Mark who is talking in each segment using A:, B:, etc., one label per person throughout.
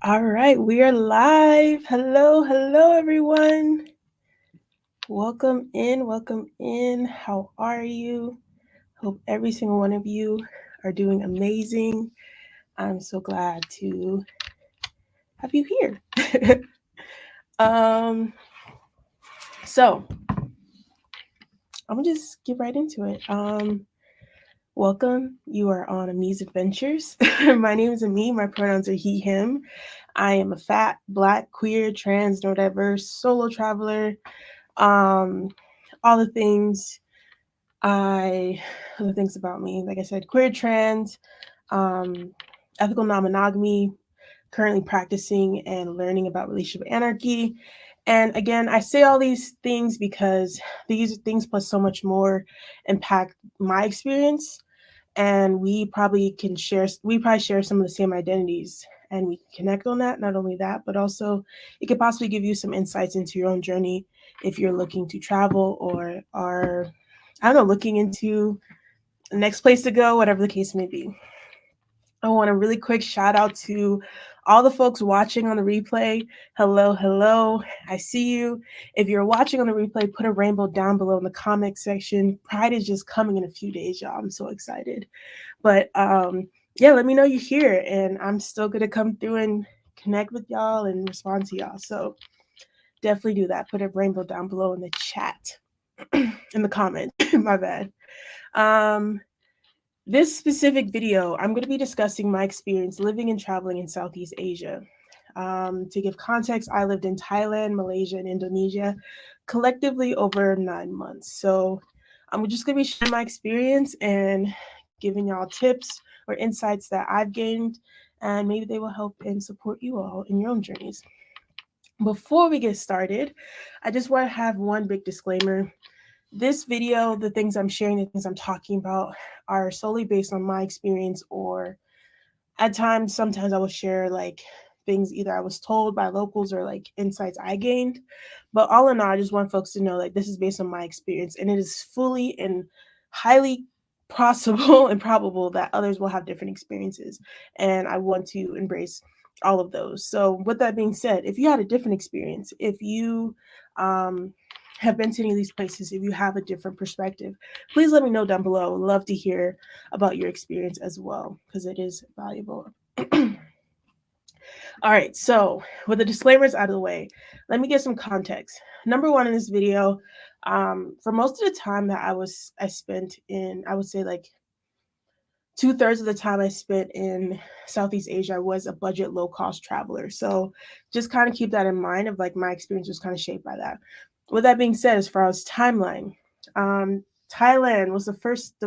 A: All right, we are live. Hello, everyone. Welcome in, welcome in. How are you? Hope every single one of you are doing amazing. I'm so glad to have you here. um, so I'm gonna just get right into it. Welcome. You are on Amis Adventures. My name is Ami. My pronouns are he, him. I am a fat, black, queer, trans, no diverse, solo traveler. Um, all the things the things about me, like I said, queer, trans, um, ethical non-monogamy, currently practicing and learning about relationship anarchy. And again, I say all these things because these things plus so much more impact my experience, and we probably share some of the same identities, and we can connect on that. Not only that, but also it could possibly give you some insights into your own journey if you're looking to travel or are, I don't know, looking into the next place to go, whatever the case may be. I want a really quick shout out to all the folks watching on the replay. Hello. I see you. If you're watching on the replay, put a rainbow down below in the comment section. Pride is just coming in a few days, y'all. I'm so excited. But yeah, let me know you're here, and I'm still gonna come through and connect with y'all and respond to y'all. So definitely do that. Put a rainbow down below in the chat, in the comment. My bad. Um, this specific video, I'm going to be discussing my experience living and traveling in Southeast Asia. To give context, I lived in Thailand, Malaysia, and Indonesia collectively over 9 months. So I'm just going to be sharing my experience and giving y'all tips or insights that I've gained, and maybe they will help and support you all in your own journeys. Before we get started, I just want to have one big disclaimer. This video, the things I'm sharing, the things I'm talking about are solely based on my experience, or at times, sometimes I will share like things either I was told by locals or like insights I gained. But all in all, I just want folks to know like this is based on my experience, and it is fully and highly possible and probable that others will have different experiences. And I want to embrace all of those. So, with that being said, if you had a different experience, if you um, have been to any of these places, if you have a different perspective, please let me know down below. Love to hear about your experience as well, because it is valuable. All right, so with the disclaimers out of the way, let me get some context. Number one, in this video, for most of the time that I spent in, I would say like 2/3 of the time I spent in Southeast Asia, I was a budget, low cost traveler. So just kind of keep that in mind of like my experience was kind of shaped by that. With that being said, as far as timeline, um, Thailand was the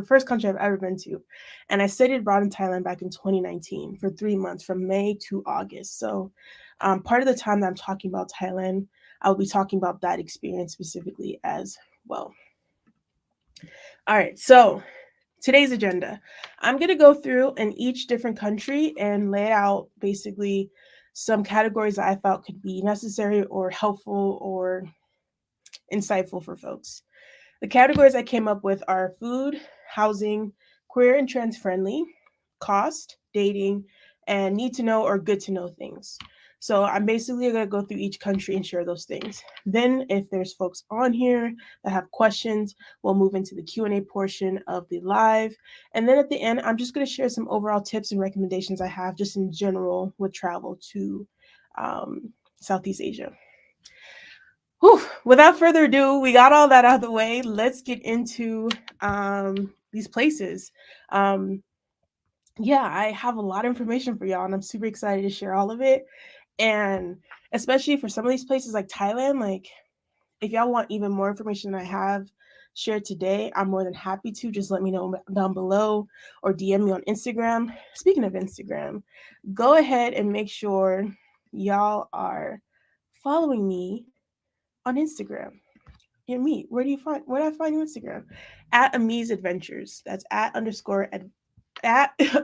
A: first country I've ever been to, and I studied abroad in Thailand back in 2019 for 3 months, from May to August. So, part of the time that I'm talking about Thailand, I'll be talking about that experience specifically as well. All right, so today's agenda. I'm going to go through in each different country and lay out basically some categories that I felt could be necessary or helpful or insightful for folks. The categories I came up with are food, housing, queer and trans friendly, cost, dating, and need to know or good to know things. So I'm basically going to go through each country and share those things. Then if there's folks on here that have questions, we'll move into the Q&A portion of the live. And then at the end, I'm just going to share some overall tips and recommendations I have just in general with travel to Southeast Asia. Whew. Without further ado, we got all that out of the way. Let's get into these places. Um, yeah, I have a lot of information for y'all, and I'm super excited to share all of it. And especially for some of these places like Thailand, like if y'all want even more information than I have shared today, I'm more than happy to. Just let me know down below or DM me on Instagram. Speaking of Instagram, go ahead and make sure y'all are following me on Instagram. Yeah, me. Where do I find you on Instagram? At Amis Adventures. That's at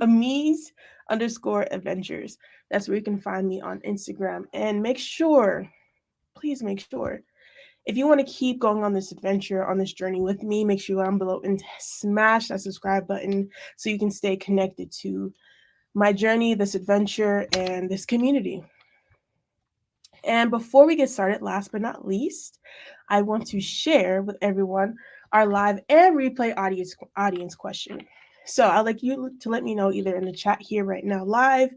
A: Amis underscore adventures. That's where you can find me on Instagram. And make sure, please make sure, if you want to keep going on this adventure, on this journey with me, make sure you go down below and smash that subscribe button so you can stay connected to my journey, this adventure, and this community. And before we get started, last but not least, I want to share with everyone our live and replay audience question. So I'd like you to let me know either in the chat here right now live,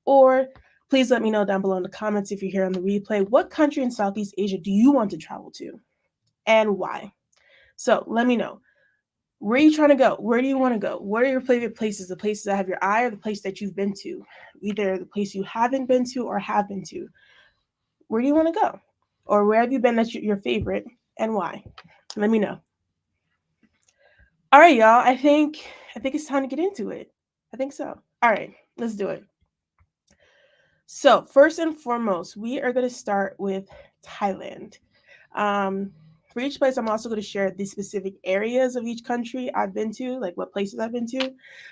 A: or please let me know down below in the comments if you're here on the replay, what country in Southeast Asia do you want to travel to and why? So let me know. Where are you trying to go? Where do you want to go? What are your favorite places? The places that have your eye or the place that you've been to? Either the place you haven't been to or have been to. Where do you want to go? Or where have you been that's your favorite and why? Let me know. All right, y'all. I think it's time to get into it. I think so. All right, let's do it. So first and foremost, we are going to start with Thailand. For each place, I'm also going to share the specific areas of each country I've been to, like what places I've been to.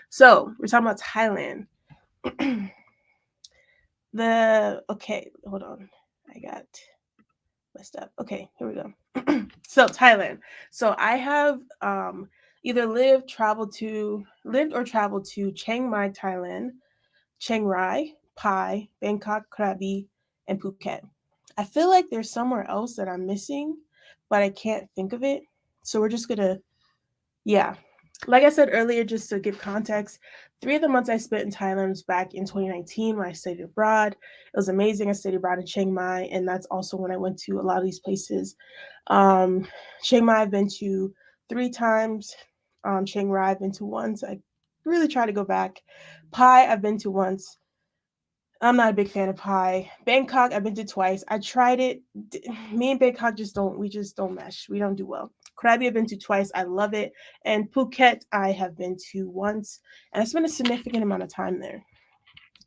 A: So we're talking about Thailand. Okay, hold on. I got messed up. Okay, here we go. So Thailand. So I have either lived or traveled to Chiang Mai, Thailand, Chiang Rai, Pai, Bangkok, Krabi, and Phuket. I feel like there's somewhere else that I'm missing, but I can't think of it. So we're just gonna, yeah. Like I said earlier, just to give context, 3 of the months I spent in Thailand was back in 2019 when I studied abroad. It was amazing. I studied abroad in Chiang Mai, and that's also when I went to a lot of these places. Chiang Mai I've been to 3 times. Chiang Rai I've been to once. I really try to go back. Pai I've been to once. I'm not a big fan of Pai. Bangkok I've been to twice. I tried it. Me and Bangkok just don't mesh. We don't do well. Krabi I've been to twice. I love it. And Phuket I have been to once, and I spent a significant amount of time there.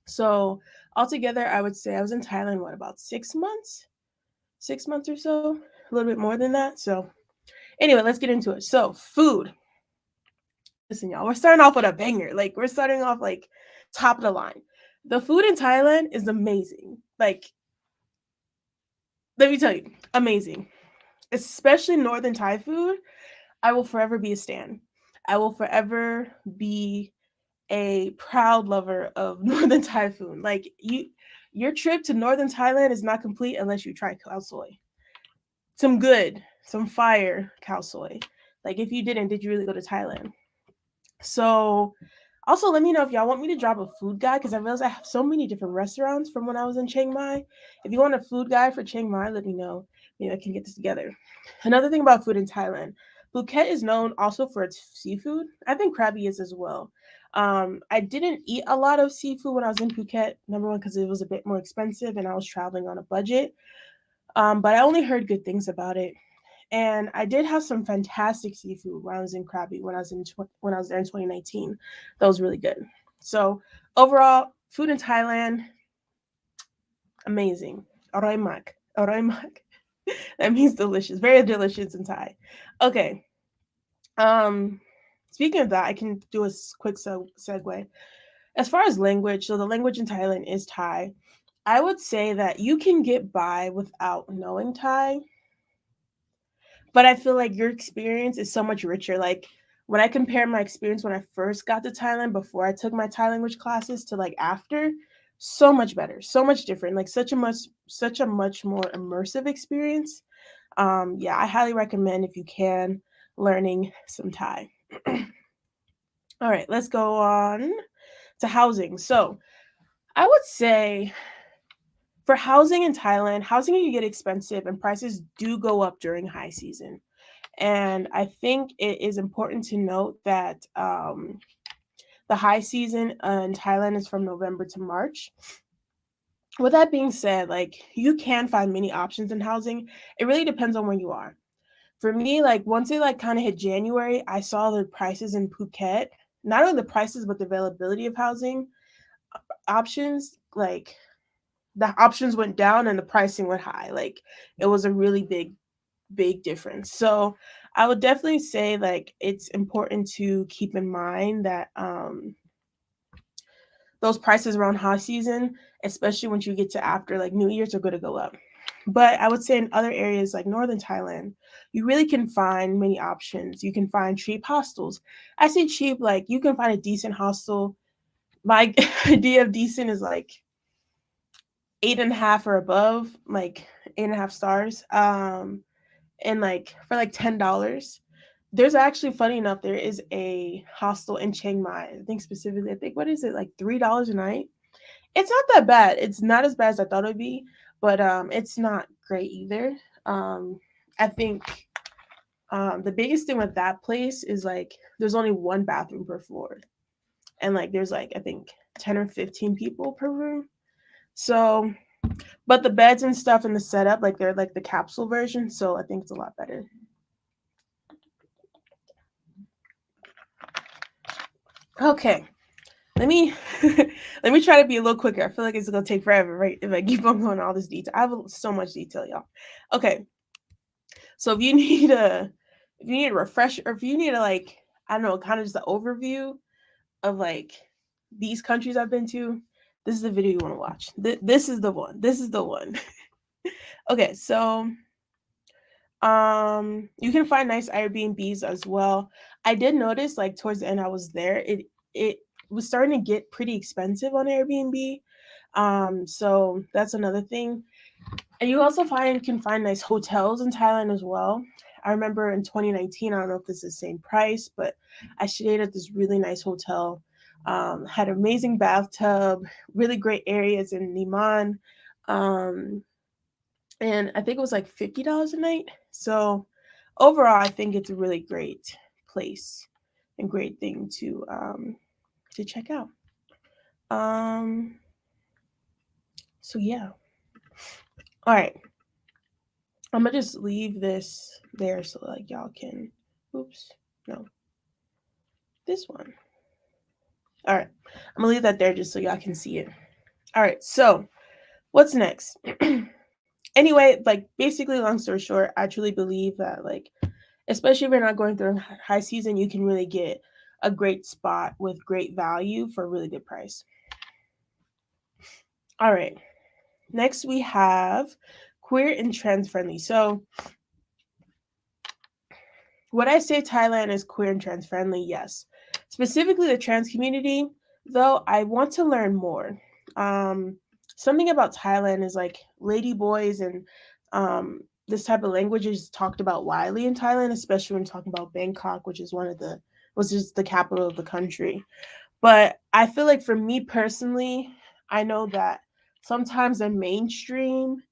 A: So altogether, I would say I was in Thailand about 6 months, 6 months or so, a little bit more than that. So anyway, let's get into it. So food. Listen, y'all, we're starting off with a banger. Like we're starting off like top of the line. The food in Thailand is amazing. Like, let me tell you, amazing. Especially Northern Thai food. I will forever be a stan. I will forever be a proud lover of Northern Thai food. Like your trip to Northern Thailand is not complete unless you try khao soy. Some fire khao soy. Like if you didn't, did you really go to Thailand? So also let me know if y'all want me to drop a food guide because I realize I have so many different restaurants from when I was in Chiang Mai. If you want a food guide for Chiang Mai, let me know. Maybe I can get this together. Another thing about food in Thailand, Phuket is known also for its seafood. I think Krabi is as well. I didn't eat a lot of seafood when I was in Phuket. Number one, because it was a bit more expensive and I was traveling on a budget. But I only heard good things about it. And I did have some fantastic seafood when I was in Krabi when I was there in 2019. That was really good. So overall, food in Thailand, amazing. Aroy mak. Aroy mak. That means delicious. Very delicious in Thai. Okay. Speaking of that, I can do a quick segue. As far as language, so the language in Thailand is Thai. I would say that you can get by without knowing Thai, but I feel like your experience is so much richer. Like when I compare my experience when I first got to Thailand before I took my Thai language classes to like after, so much better, so much different, like such a much more immersive experience. Yeah, I highly recommend if you can learning some Thai. All right, let's go on to housing. So I would say for housing in Thailand, housing can get expensive and prices do go up during high season. And I think it is important to note that the high season in Thailand is from November to March. With that being said, like you can find many options in housing. It really depends on where you are. For me, like once it like kind of hit January, I saw the prices in Phuket, not only the prices but the availability of housing options, like the options went down and the pricing went high. Like it was a really big difference. So I would definitely say like it's important to keep in mind that those prices around high season, especially once you get to after like New Year's, are going to go up. But I would say in other areas like northern Thailand, you really can find many options. You can find cheap hostels. I say cheap, like you can find a decent hostel. My idea of decent is like 8.5 or above, like 8.5 stars. And like for like $10. There's actually, funny enough, there is a hostel in Chiang Mai. I think specifically, I think, what is it, like $3 a night? It's not that bad. It's not as bad as I thought it would be, but it's not great either. I think the biggest thing with that place is like there's only one bathroom per floor, and like there's like I think 10 or 15 people per room. So, but the beds and stuff and the setup, like they're like the capsule version, so I think it's a lot better. Okay, let me let me try to be a little quicker. I feel like it's gonna take forever, right? If I keep on going all this detail, I have so much detail, y'all. Okay, so if you need a refresher, or if you need a like I don't know, kind of just an overview of like these countries I've been to, this is the video you want to watch. This is the one. This is the one. Okay, so you can find nice Airbnbs as well. I did notice like towards the end I was there, it was starting to get pretty expensive on Airbnb. So that's another thing. And you also can find nice hotels in Thailand as well. I remember in 2019, I don't know if this is the same price, but I stayed at this really nice hotel. Had an amazing bathtub, really great areas in Niman. Um, and I think it was like $50 a night. So overall, I think it's a really great place and great thing to check out. Um, so yeah. All right. I'm gonna just leave this there so like y'all can. Oops, no, this one. All right, I'm gonna leave that there just so y'all can see it. All right, so what's next? Anyway, like basically, long story short, I truly believe that like, especially if you're not going through high season, you can really get a great spot with great value for a really good price. All right, next we have queer and trans friendly. So would I say Thailand is queer and trans friendly? Yes. Specifically the trans community, though, I want to learn more. Um, Something about Thailand is like lady boys and this type of language is talked about widely in Thailand, especially when talking about Bangkok, which is the capital of the country. But I feel like for me personally, I know that sometimes the mainstream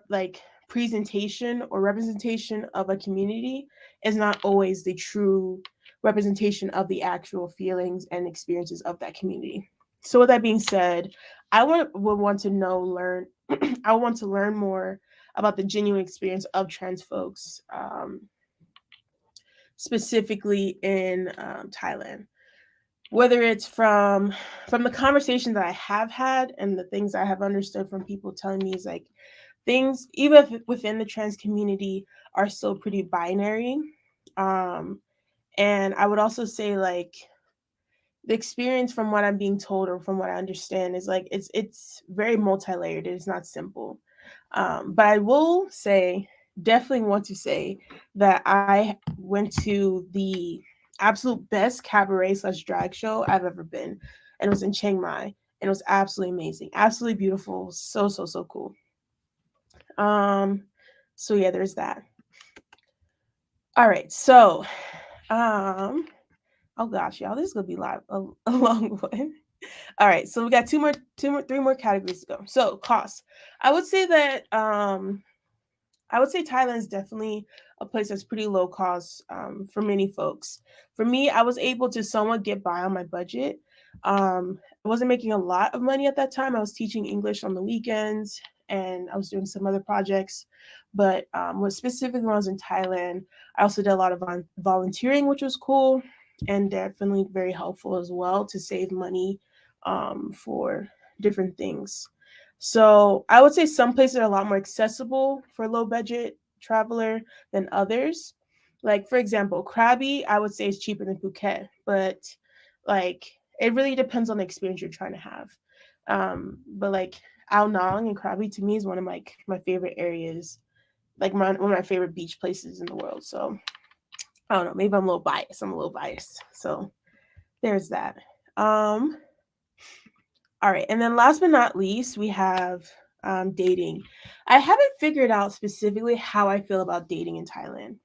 A: like presentation or representation of a community is not always the true representation of the actual feelings and experiences of that community. So with that being said, would want to learn I want to learn more about the genuine experience of trans folks, specifically in Thailand. Whether it's from the conversation that I have had and the things I have understood from people telling me is like things even within the trans community are still pretty binary. um and I would also say like the experience from what I'm being told or from what I understand is like it's very multi-layered. It is not simple. But I will say, definitely want to say that I went to the absolute best cabaret slash drag show I've ever been, and it was in Chiang Mai, and it was absolutely amazing, absolutely beautiful, so so so cool. um so yeah, there's that. All right, so um oh gosh, y'all, this is gonna be a long one. All right, so we got three more categories to go. So costs. I would say that I would say Thailand is definitely a place that's pretty low cost for many folks. For me, I was able to somewhat get by on my budget. I wasn't making a lot of money at that time. I was teaching English on the weekends and I was doing some other projects. But specifically when I was in Thailand, I also did a lot of volunteering, which was cool and definitely very helpful as well to save money for different things. So I would say some places are a lot more accessible for low budget traveler than others. Like for example, Krabi, I would say is cheaper than Phuket, but like it really depends on the experience you're trying to have. But like Ao Nang and Krabi to me is one of my favorite areas, like one of my favorite beach places in the world. So I don't know, maybe I'm a little biased. I'm a little biased. So there's that. Um, All right, and then last but not least, we have dating. I haven't figured out specifically how I feel about dating in Thailand.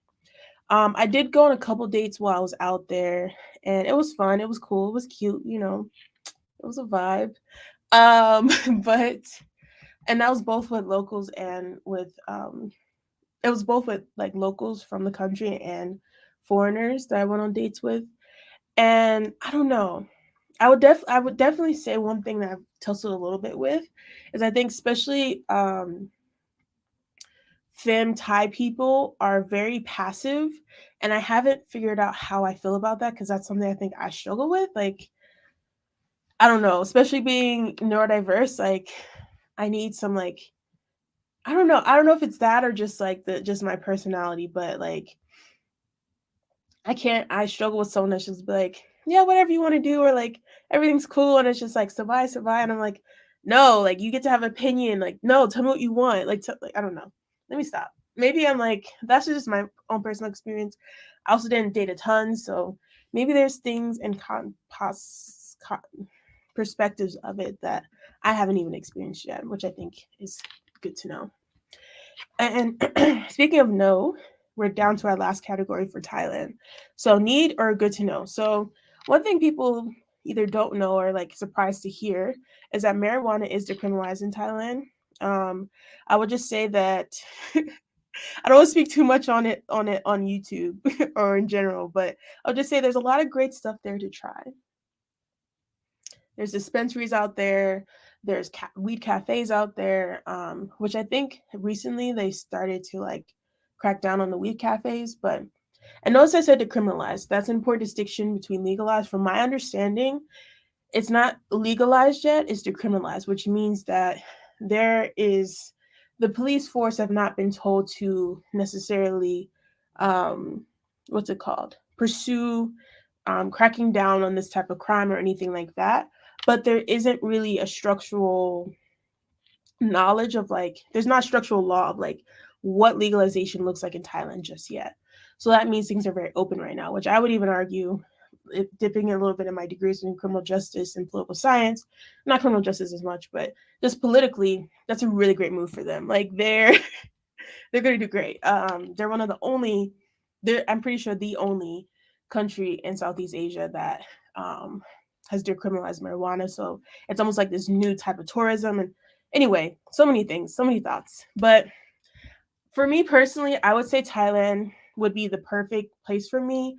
A: I did go on a couple dates while I was out there, and it was fun. It was cool. It was cute. It was a vibe. Um, but and that was both with locals and with it was both with like locals from the country and foreigners that I went on dates with. And I don't know. I would definitely say one thing that I've tussled a little bit with is I think especially femme Thai people are very passive, and I haven't figured out how I feel about that because that's something I think I struggle with. Like I don't know, especially being neurodiverse, like I need some like I don't know. I don't know if it's that or just like the just my personality, but like I struggle with someone that's just be like, yeah, whatever you want to do, or like everything's cool, and it's just like survive, survive, and I'm like, no, like you get to have opinion, like no, tell me what you want, like I don't know. Let me stop. Maybe I'm like that's just my own personal experience. I also didn't date a ton, so maybe there's things and perspectives of it that I haven't even experienced yet, which I think is good to know. And speaking of no, we're down to our last category for Thailand. So need or good to know. So one thing people either don't know or like surprised to hear is that marijuana is decriminalized in Thailand. Um, I would just say that I don't want to speak too much on it on YouTube or in general, but I'll just say there's a lot of great stuff there to try. There's dispensaries out there. There's weed cafes out there, which I think recently they started to like crack down on the weed cafes. But and notice I said decriminalized. That's an important distinction between legalized. From my understanding, it's not legalized yet. It's decriminalized, which means that there is the police force have not been told to necessarily, um, what's it called, pursue cracking down on this type of crime or anything like that. But there isn't really a structural knowledge of like, there's not structural law of like what legalization looks like in Thailand just yet. So that means things are very open right now, which I would even argue, dipping a little bit in my degrees in criminal justice and political science, not criminal justice as much, but just politically, that's a really great move for them. Like they're going to do great. They're one of the only, I'm pretty sure the only country in Southeast Asia that has decriminalized marijuana. So it's almost like this new type of tourism. And anyway, so many things, so many thoughts. But for me personally, I would say Thailand would be the perfect place for me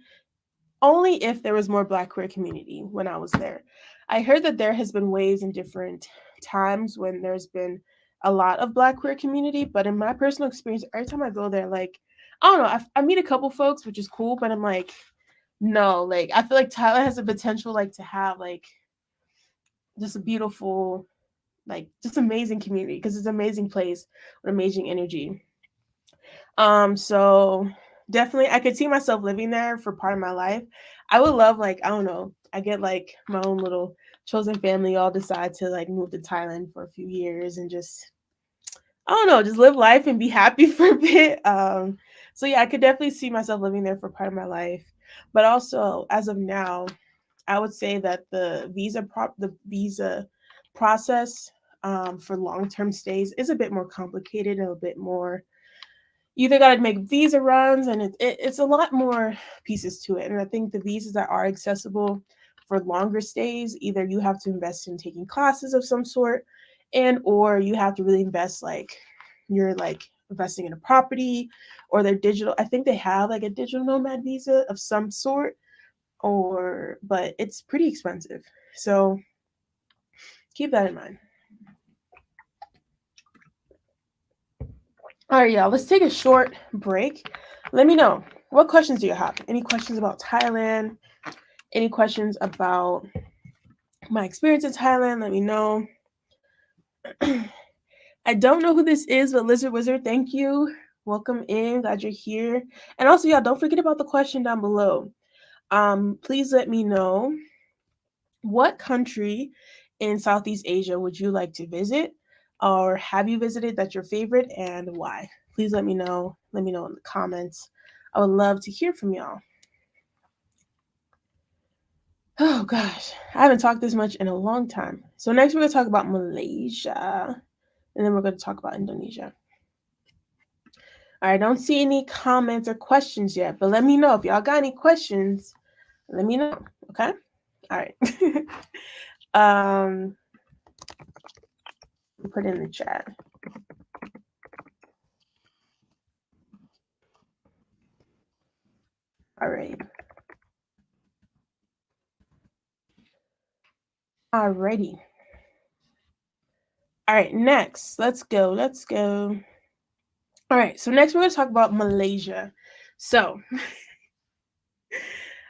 A: only if there was more Black queer community when I was there. I heard that there has been waves in different times when there's been a lot of Black queer community, but in my personal experience, every time I go there, like I don't know, I meet a couple folks, which is cool, but I'm like, no, like I feel like Thailand has the potential like to have like just a beautiful, like just amazing community because it's an amazing place with amazing energy. So definitely I could see myself living there for part of my life. I would love like, I don't know, I get like my own little chosen family all decide to like move to Thailand for a few years and just I don't know, just live life and be happy for a bit. So yeah, I could definitely see myself living there for part of my life. But also as of now, I would say that the visa process for long-term stays is a bit more complicated and a bit more you either got to make visa runs and it's a lot more pieces to it. And I think the visas that are accessible for longer stays, either you have to invest in taking classes of some sort and or you have to really invest like you're like investing in a property or their digital. I think they have like a digital nomad visa of some sort or but it's pretty expensive. So keep that in mind. All right, y'all, let's take a short break. Let me know what questions do you have? Any questions about Thailand? Any questions about my experience in Thailand? Let me know. I don't know who this is, but Lizard Wizard, thank you. Welcome in. Glad you're here. And also, y'all, don't forget about the question down below. Please let me know what country in Southeast Asia would you like to visit or have you visited that's your favorite and why? Please let me know. Let me know in the comments. I would love to hear from y'all. Oh gosh, I haven't talked this much in a long time. So next we're gonna talk about Malaysia, and then we're gonna talk about Indonesia. All right, I don't see any comments or questions yet, but let me know if y'all got any questions. Let me know, okay? All right. um, put it in the chat. All right. Alrighty. All right, next, let's go. Let's go. All right, so next we're gonna talk about Malaysia. So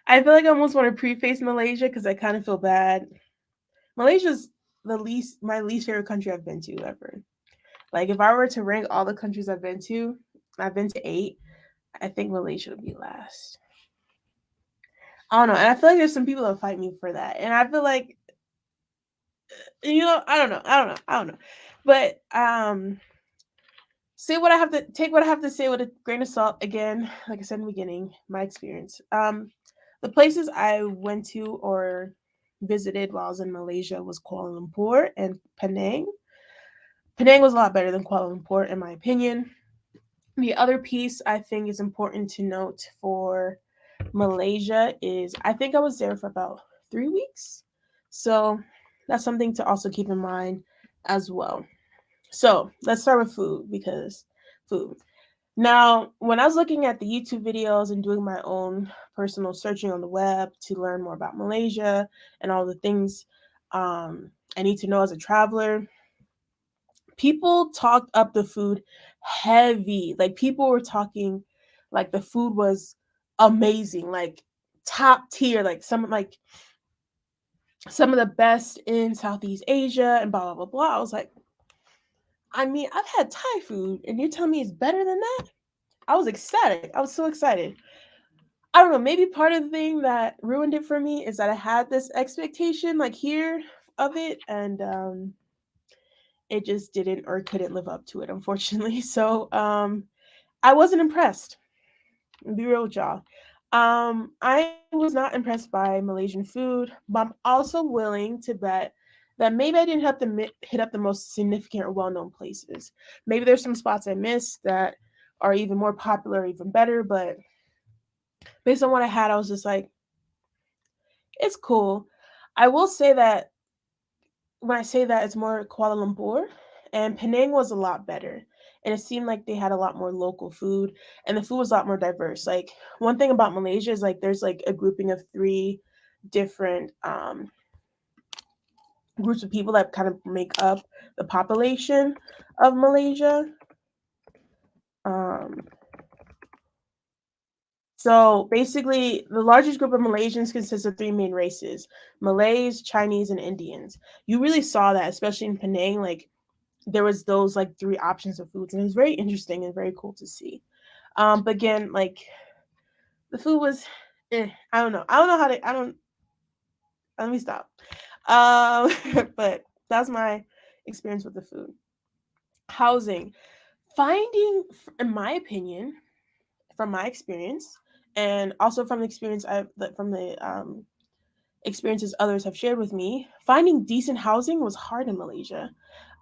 A: I feel like I almost want to preface Malaysia because I kind of feel bad. Malaysia's my least favorite country I've been to ever. Like if I were to rank all the countries I've been to 8. I think Malaysia would be last. I don't know, and I feel like there's some people that fight me for that, and I feel like I don't know, but say what I have to take what I have to say with a grain of salt. Again, like I said in the beginning, my experience. The places I went to or visited while I was in Malaysia was Kuala Lumpur and Penang. Penang was a lot better than Kuala Lumpur, in my opinion. The other piece I think is important to note for Malaysia is I think I was there for about 3 weeks. So that's something to also keep in mind as well. So let's start with food because food. Now, when I was looking at the YouTube videos and doing my own personal searching on the web to learn more about Malaysia and all the things I need to know as a traveler, people talked up the food heavy. Like people were talking like the food was amazing, like top tier, like some of the best in Southeast Asia and blah blah blah blah. I was like, I mean, I've had Thai food and you're telling me it's better than that? I was ecstatic. I was so excited. I don't know, maybe part of the thing that ruined it for me is that I had this expectation like here of it and it just didn't or couldn't live up to it, unfortunately. So I wasn't impressed. Be real with y'all. I was not impressed by Malaysian food, but I'm also willing to bet that maybe I didn't have to hit up the most significant or well-known places. Maybe there's some spots I missed that are even more popular, even better. But based on what I had, I was just like, it's cool. I will say that when I say that, it's more Kuala Lumpur, and Penang was a lot better. And it seemed like they had a lot more local food, and the food was a lot more diverse. Like one thing about Malaysia is like there's like a grouping of 3 different groups of people that kind of make up the population of Malaysia. Um, so basically, the largest group of Malaysians consists of 3 main races: Malays, Chinese, and Indians. You really saw that, especially in Penang. Like there was those like 3 options of foods, and it was very interesting and very cool to see. But again, like the food was, I don't know. I don't know how to. I don't. Let me stop. Um, but that's my experience with the food. Housing, finding, in my opinion, from my experience, and also from the experience from the experiences others have shared with me, finding decent housing was hard in Malaysia.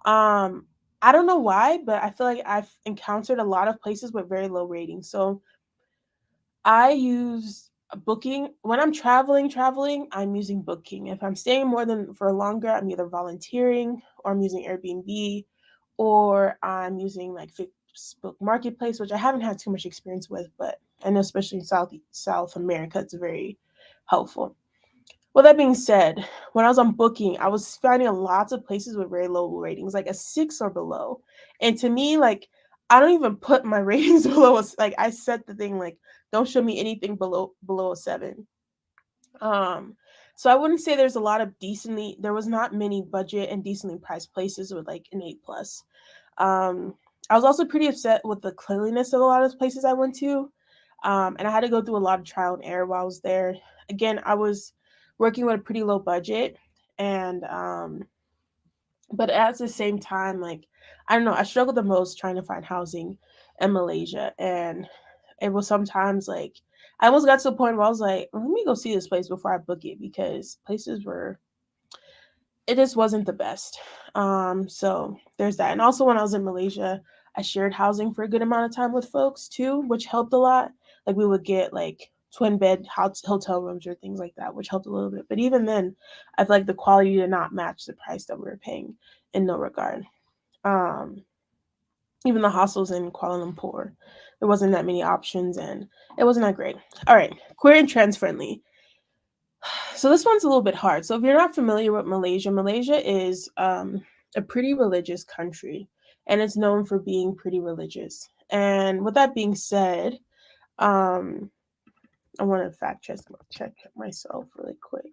A: Um, I don't know why, but I feel like I've encountered a lot of places with very low ratings. So I use Booking when I'm traveling, I'm using Booking. If I'm staying more than for longer, I'm either volunteering or I'm using Airbnb or I'm using like Facebook Marketplace, which I haven't had too much experience with, but I know especially in South America, it's very helpful. With that being said, when I was on Booking, I was finding lots of places with very low ratings, like a 6 or below. And to me, like I don't even put my ratings below a like I set the thing like don't show me anything below a 7. Um, so I wouldn't say there was not many budget and decently priced places with like an 8 plus. Um, I was also pretty upset with the cleanliness of a lot of the places I went to. And I had to go through a lot of trial and error while I was there. Again, I was working with a pretty low budget and but at the same time, like I don't know, I struggled the most trying to find housing in Malaysia. And it was sometimes like I almost got to a point where I was like, let me go see this place before I book it because places were it just wasn't the best. So there's that. And also when I was in Malaysia, I shared housing for a good amount of time with folks too, which helped a lot. Like we would get like twin bed hotel rooms or things like that, which helped a little bit. But even then, I feel like the quality did not match the price that we were paying in no regard. Um, Even the hostels in Kuala Lumpur, there wasn't that many options and it wasn't that great. All right, queer and trans friendly. So this one's a little bit hard. So if you're not familiar with Malaysia, Malaysia is a pretty religious country, and it's known for being pretty religious. And with that being said, um, I want to check myself really quick.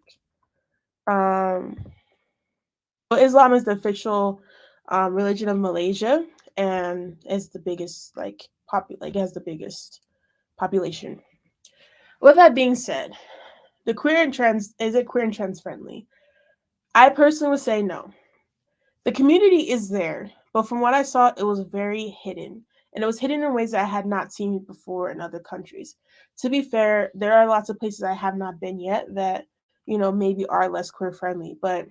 A: Um, well, Islam is the official religion of Malaysia, and it's the biggest like it has the biggest population. With that being said, the queer and trans is it queer and trans friendly? I personally would say no. The community is there, but from what I saw, it was very hidden. And it was hidden in ways that I had not seen before in other countries. To be fair, there are lots of places I have not been yet that, maybe are less queer friendly. But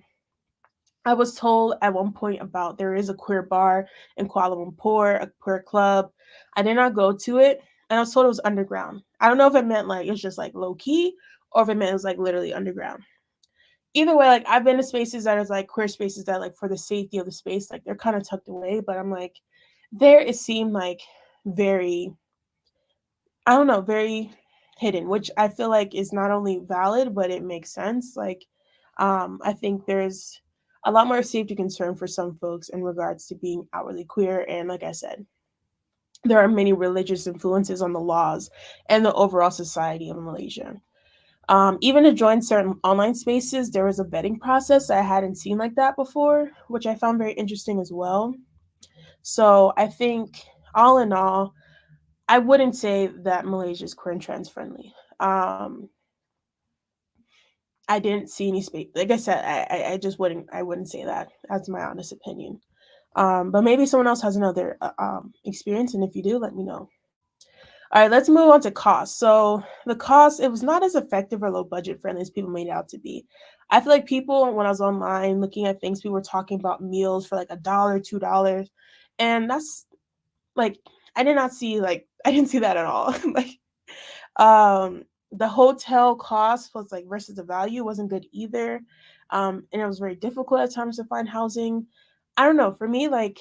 A: I was told at one point about there is a queer bar in Kuala Lumpur, a queer club. I did not go to it, and I was told it was underground. I don't know if it meant like it's just like low key or if it meant it was like literally underground. Either way, like I've been to spaces that is like queer spaces that like for the safety of the space, like they're kind of tucked away, but I'm like, there it seemed like very, I don't know, very hidden, which I feel like is not only valid, but it makes sense. Like, I think there's a lot more safety concern for some folks in regards to being outwardly queer. And like I said, there are many religious influences on the laws and the overall society of Malaysia. Even to join certain online spaces, there was a vetting process I hadn't seen like that before, which I found very interesting as well. So I think, all in all, I wouldn't say that Malaysia is queer and trans friendly. I didn't see any space. Like I said, I just wouldn't say that. That's my honest opinion. But maybe someone else has another experience, and if you do, let me know. All right, let's move on to cost. So the cost, it was not as effective or low budget friendly as people made it out to be. I feel like people, when I was online looking at things, people were talking about meals for like $1, $2, and that's like I didn't see that at all. Like the hotel cost was like versus the value wasn't good either, and it was very difficult at times to find housing. I don't know. For me, like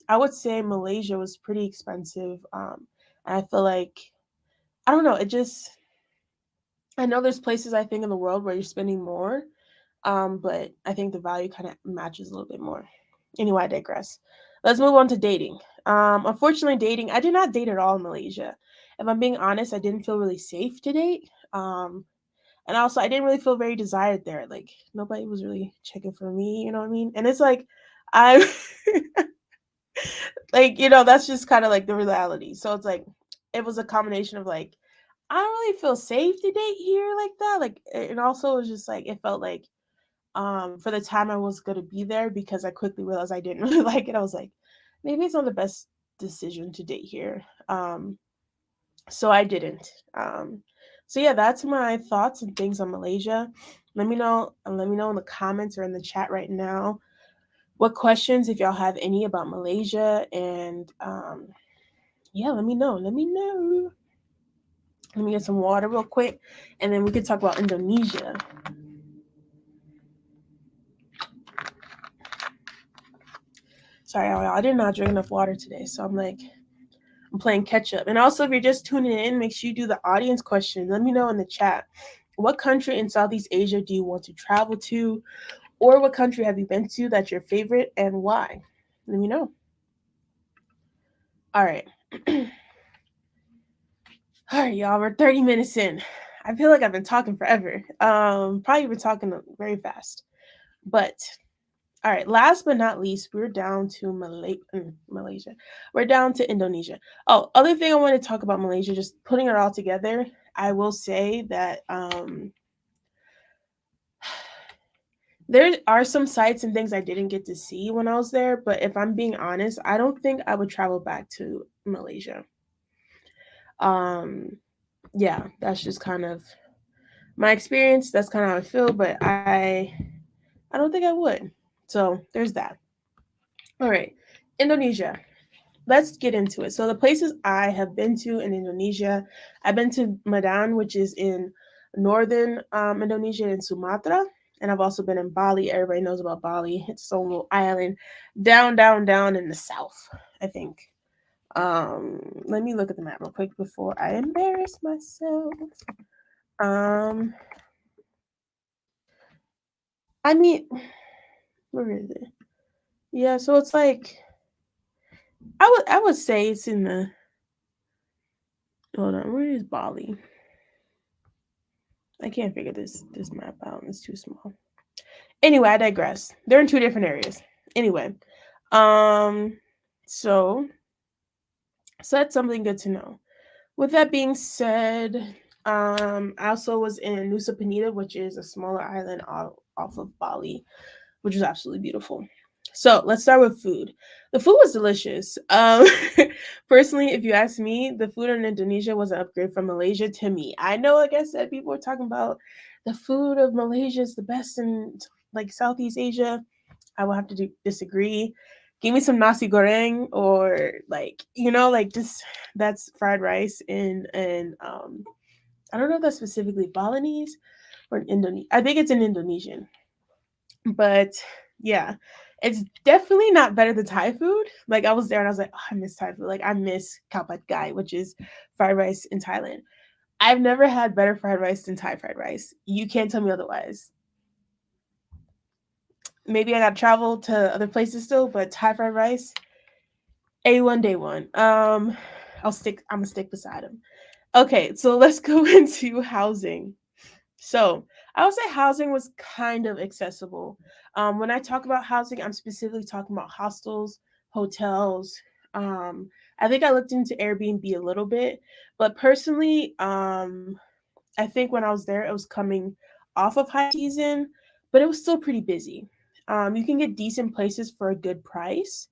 A: I would say Malaysia was pretty expensive. And I feel like I don't know. It just I know there's places I think in the world where you're spending more, but I think the value kind of matches a little bit more. Anyway, I digress. Let's move on to dating. Unfortunately, dating. I did not date at all in Malaysia. If I'm being honest, I didn't feel really safe to date. And also, I didn't really feel very desired there. Like nobody was really checking for me. You know what I mean? And it's like I like that's just kind of like the reality. So it's like it was a combination of like I don't really feel safe to date here like that. Like, and also it was just like it felt like for the time I was gonna be there because I quickly realized I didn't really like it. I was like, maybe it's not the best decision to date here. So I didn't. So yeah, that's my thoughts and things on Malaysia. Let me know in the comments or in the chat right now what questions if y'all have any about Malaysia and yeah, let me know. Let me know. Let me get some water real quick, and then we can talk about Indonesia. Sorry, y'all, I did not drink enough water today, so I'm playing catch up. And also, if you're just tuning in, make sure you do the audience question. Let me know in the chat. What country in Southeast Asia do you want to travel to? Or what country have you been to that's your favorite and why? Let me know. All right. All right, y'all, we're 30 minutes in. I feel like I've been talking forever. Probably been talking very fast. But all right, last but not least, we're down to Malaysia. We're down to Indonesia. Oh, other thing I want to talk about Malaysia, just putting it all together, I will say that there are some sites and things I didn't get to see when I was there, but if I'm being honest, I don't think I would travel back to Malaysia. Um yeah, that's just kind of my experience. That's kind of how I feel, but I don't think I would. So there's that. All right, Indonesia. Let's get into it. So the places I have been to in Indonesia, I've been to Medan, which is in northern Indonesia and Sumatra, and I've also been in Bali. Everybody knows about Bali. It's its own little island, down in the south. I think. Let me look at the map real quick before I embarrass myself. Um, I mean, where is it? Yeah, so it's like I would say it's in the. Hold on, where is Bali? I can't figure this map out. It's too small. Anyway, I digress. They're in two different areas. Anyway, um, so so that's something good to know. With that being said, I also was in Nusa Penida, which is a smaller island off of Bali, which was absolutely beautiful. So let's start with food. The food was delicious. Personally, if you ask me, the food in Indonesia was an upgrade from Malaysia to me. I know, like I said, people were talking about the food of Malaysia is the best in like Southeast Asia. I will have to disagree. Give me some nasi goreng or like like just that's fried rice and I don't know if that's specifically Balinese or Indonesian. I think it's an Indonesian, but yeah, it's definitely not better than Thai food. Like I was there and I was like, oh, I miss Thai food. Like I miss khao pad gai, which is fried rice in Thailand. I've never had better fried rice than Thai fried rice. You can't tell me otherwise. Maybe I got to travel to other places still, but Thai fried rice, A1 day one. I'm gonna stick beside him. Okay, so let's go into housing. So I would say housing was kind of accessible. When I talk about housing, I'm specifically talking about hostels, hotels. I think I looked into Airbnb a little bit, but personally, I think when I was there, it was coming off of high season, but it was still pretty busy. You can get decent places for a good price,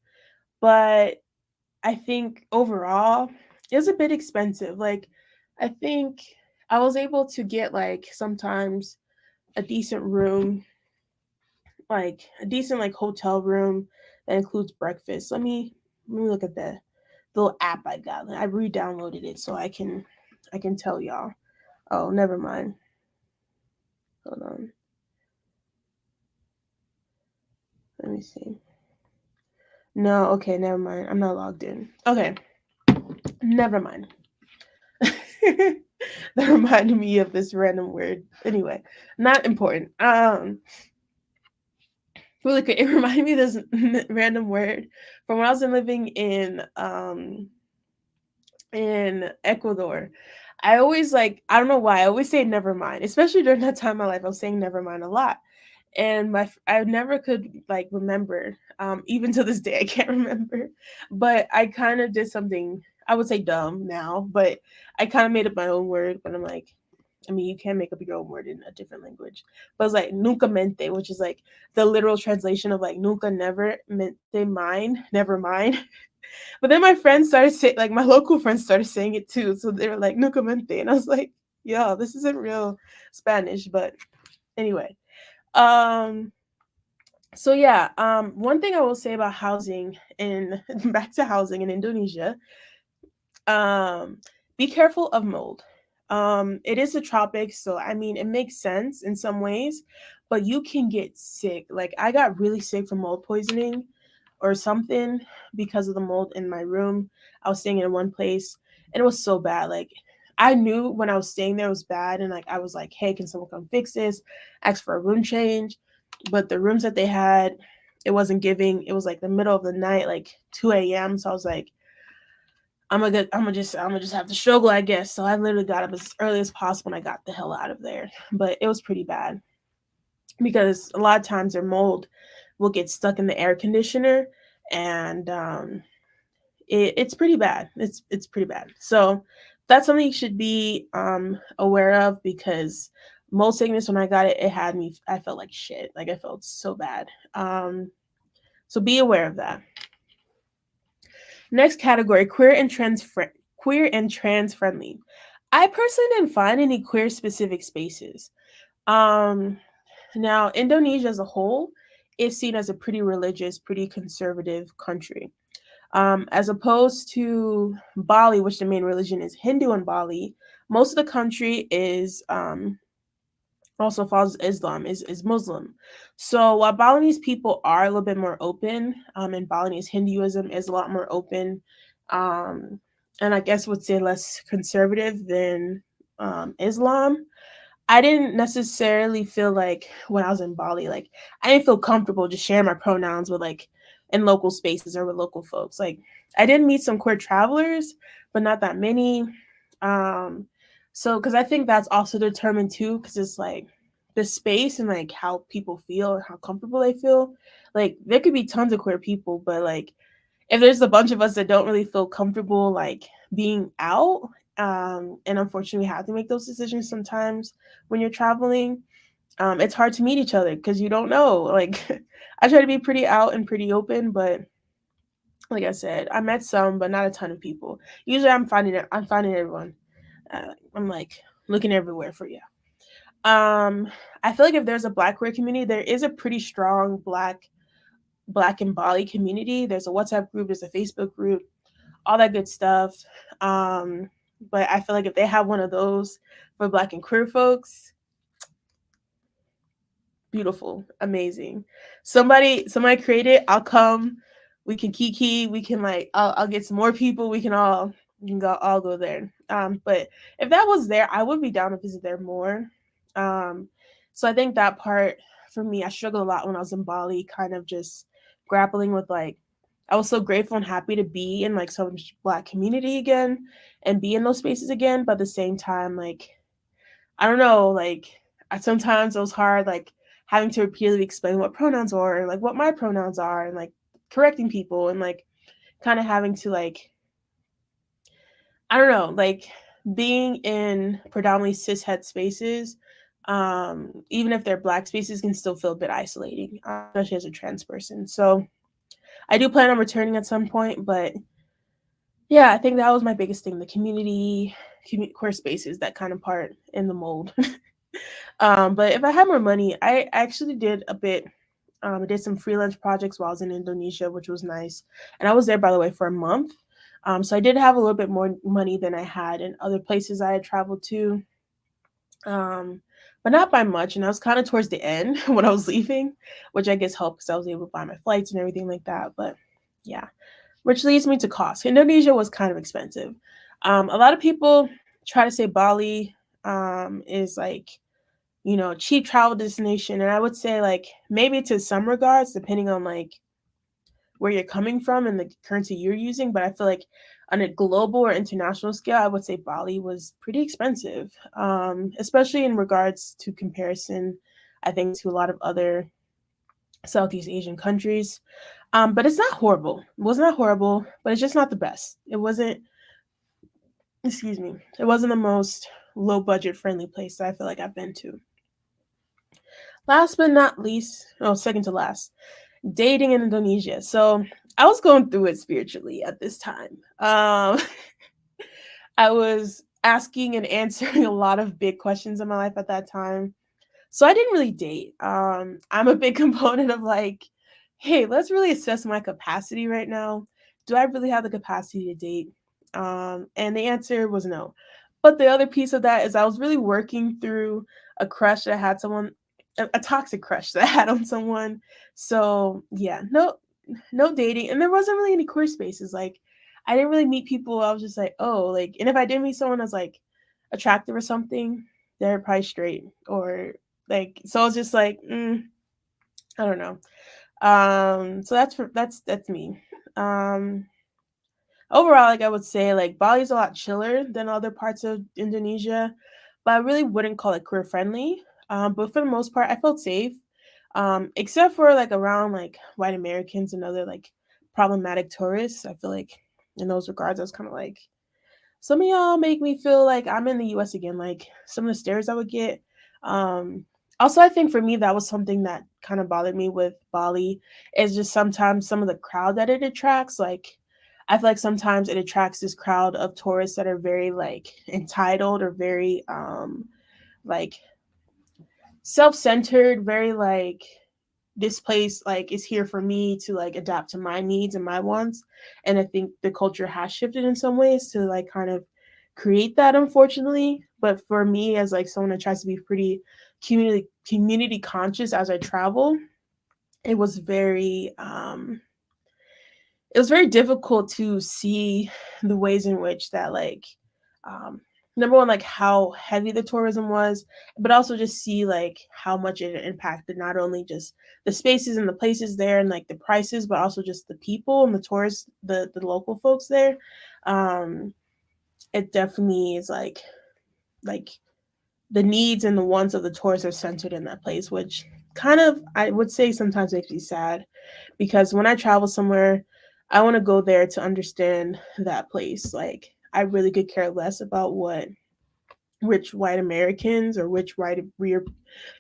A: but I think overall it was a bit expensive. Like I think I was able to get like sometimes a decent room, like a decent like hotel room that includes breakfast. Let me look at the little app I got. I re-downloaded it so I can tell y'all. Oh, never mind. Hold on. Let me see. No, okay, never mind. I'm not logged in. Okay, never mind. That reminded me of this random word. Anyway, not important. Really quick, it reminded me of this random word from when I was living in Ecuador. I always like I don't know why I always say never mind, especially during that time of my life. I was saying never mind a lot, and I never could like remember. Even to this day, I can't remember. But I kind of did something. I would say dumb now, but I kind of made up my own word. But I'm like, I mean, you can make up your own word in a different language. But it's like nunca mente, which is like the literal translation of like nunca never mente mind, never mind. But then my friends started saying, like my local friends started saying it too. So they were like nunca mente, and I was like, yo, this isn't real Spanish. But anyway, um, so yeah, one thing I will say about housing in back to housing in Indonesia, um, be careful of mold. It is a tropic, so I mean it makes sense in some ways, but you can get sick. Like I got really sick from mold poisoning or something because of the mold in my room. I was staying in one place and it was so bad. Like I knew when I was staying there it was bad and like I was like, "Hey, can someone come fix this?" Ask for a room change, but the rooms that they had it wasn't giving. It was like the middle of the night, like 2 a.m. So I was like, I'm gonna just have to struggle, I guess. So I literally got up as early as possible and I got the hell out of there. But it was pretty bad because a lot of times their mold will get stuck in the air conditioner and it's pretty bad. It's pretty bad. So that's something you should be aware of because mold sickness when I got it, it had me. I felt like shit. Like I felt so bad. So be aware of that. Next category: queer and trans friendly. I personally didn't find any queer specific spaces. Um, Now, Indonesia as a whole is seen as a pretty religious, pretty conservative country. As opposed to Bali, which the main religion is Hindu in Bali, most of the country is also follows Islam, is Muslim. So while Balinese people are a little bit more open, and Balinese Hinduism is a lot more open, um, and I guess would say less conservative than Islam. I didn't necessarily feel like when I was in Bali, like I didn't feel comfortable just sharing my pronouns with like in local spaces or with local folks. Like I did meet some queer travelers, but not that many. Um, so because I think that's also determined too, because it's like the space and like how people feel or how comfortable they feel. Like there could be tons of queer people, but like if there's a bunch of us that don't really feel comfortable like being out, and unfortunately we have to make those decisions sometimes when you're traveling, it's hard to meet each other because you don't know. Like I try to be pretty out and pretty open, but like I said, I met some, but not a ton of people. Usually I'm finding everyone. I'm like looking everywhere for you. Um, I feel like if there's a Black queer community, there is a pretty strong Black in Bali community. There's a WhatsApp group, there's a Facebook group, all that good stuff. Um, but I feel like if they have one of those for Black and queer folks, beautiful, amazing. Somebody create it. I'll come. We can kiki. We can like. I'll get some more people. We can go all go there. But if that was there, I would be down to visit there more. Um, so I think that part for me, I struggled a lot when I was in Bali, kind of just grappling with like. I was so grateful and happy to be in like some Black community again and be in those spaces again, but at the same time, like I don't know, like sometimes it was hard, like having to repeatedly explain what pronouns are and like what my pronouns are and like correcting people and like kind of having to like I don't know, like being in predominantly cishet spaces, even if they're Black spaces, can still feel a bit isolating, especially as a trans person. So I do plan on returning at some point, but yeah, I think that was my biggest thing: the queer spaces, that kind of part in the mold. But if I had more money, I actually did a bit. I did some freelance projects while I was in Indonesia, which was nice. And I was there, by the way, for a month. So I did have a little bit more money than I had in other places I had traveled to, um, but not by much. And I was kind of towards the end when I was leaving, which I guess helped because I was able to buy my flights and everything like that. But yeah, which leads me to cost. Indonesia was kind of expensive. A lot of people try to say Bali is like cheap travel destination. And I would say like maybe to some regards, depending on like where you're coming from and the currency you're using. But I feel like on a global or international scale, I would say Bali was pretty expensive, especially in regards to comparison, I think, to a lot of other Southeast Asian countries. But it's not horrible. It was not horrible, but it's just not the best. It wasn't, excuse me, it wasn't the most low budget friendly place that I feel like I've been to. Last but not least, oh, second to last, dating in Indonesia. So I was going through it spiritually at this time. I was asking and answering a lot of big questions in my life at that time. So I didn't really date. I'm a big component of like, hey, let's really assess my capacity right now. Do I really have the capacity to date? And the answer was no. But the other piece of that is I was really working through a crush that I had someone, a toxic crush that I had on someone. So yeah, no dating, and there wasn't really any queer spaces. Like I didn't really meet people. I was just like, oh, like, and if I did meet someone that's like attractive or something, they're probably straight or like. So I was just like, I don't know. So that's me. Um, Overall, like I would say, like Bali's a lot chiller than other parts of Indonesia, but I really wouldn't call it queer friendly. But for the most part, I felt safe, except for like around like white Americans and other like problematic tourists. I feel like in those regards, I was kind of like, some of y'all make me feel like I'm in the US again, like some of the stares I would get. Um, Also, I think for me, that was something that kind of bothered me with Bali is just sometimes some of the crowd that it attracts. Like, I feel like sometimes it attracts this crowd of tourists that are very like entitled or very like self-centered, very like this place like is here for me to like adapt to my needs and my wants. And I think the culture has shifted in some ways to like kind of create that, unfortunately. But for me, as like someone that tries to be pretty community conscious as I travel, it was very it was very difficult to see the ways in which that like um number one, like how heavy the tourism was, but also just see like how much it impacted not only just the spaces and the places there and like the prices, but also just the people and the tourists, the local folks there. um it definitely is like the needs and the wants of the tourists are centered in that place, which kind of I would say sometimes makes me sad, because when I travel somewhere, I want to go there to understand that place. Like I really could care less about what which white Americans or which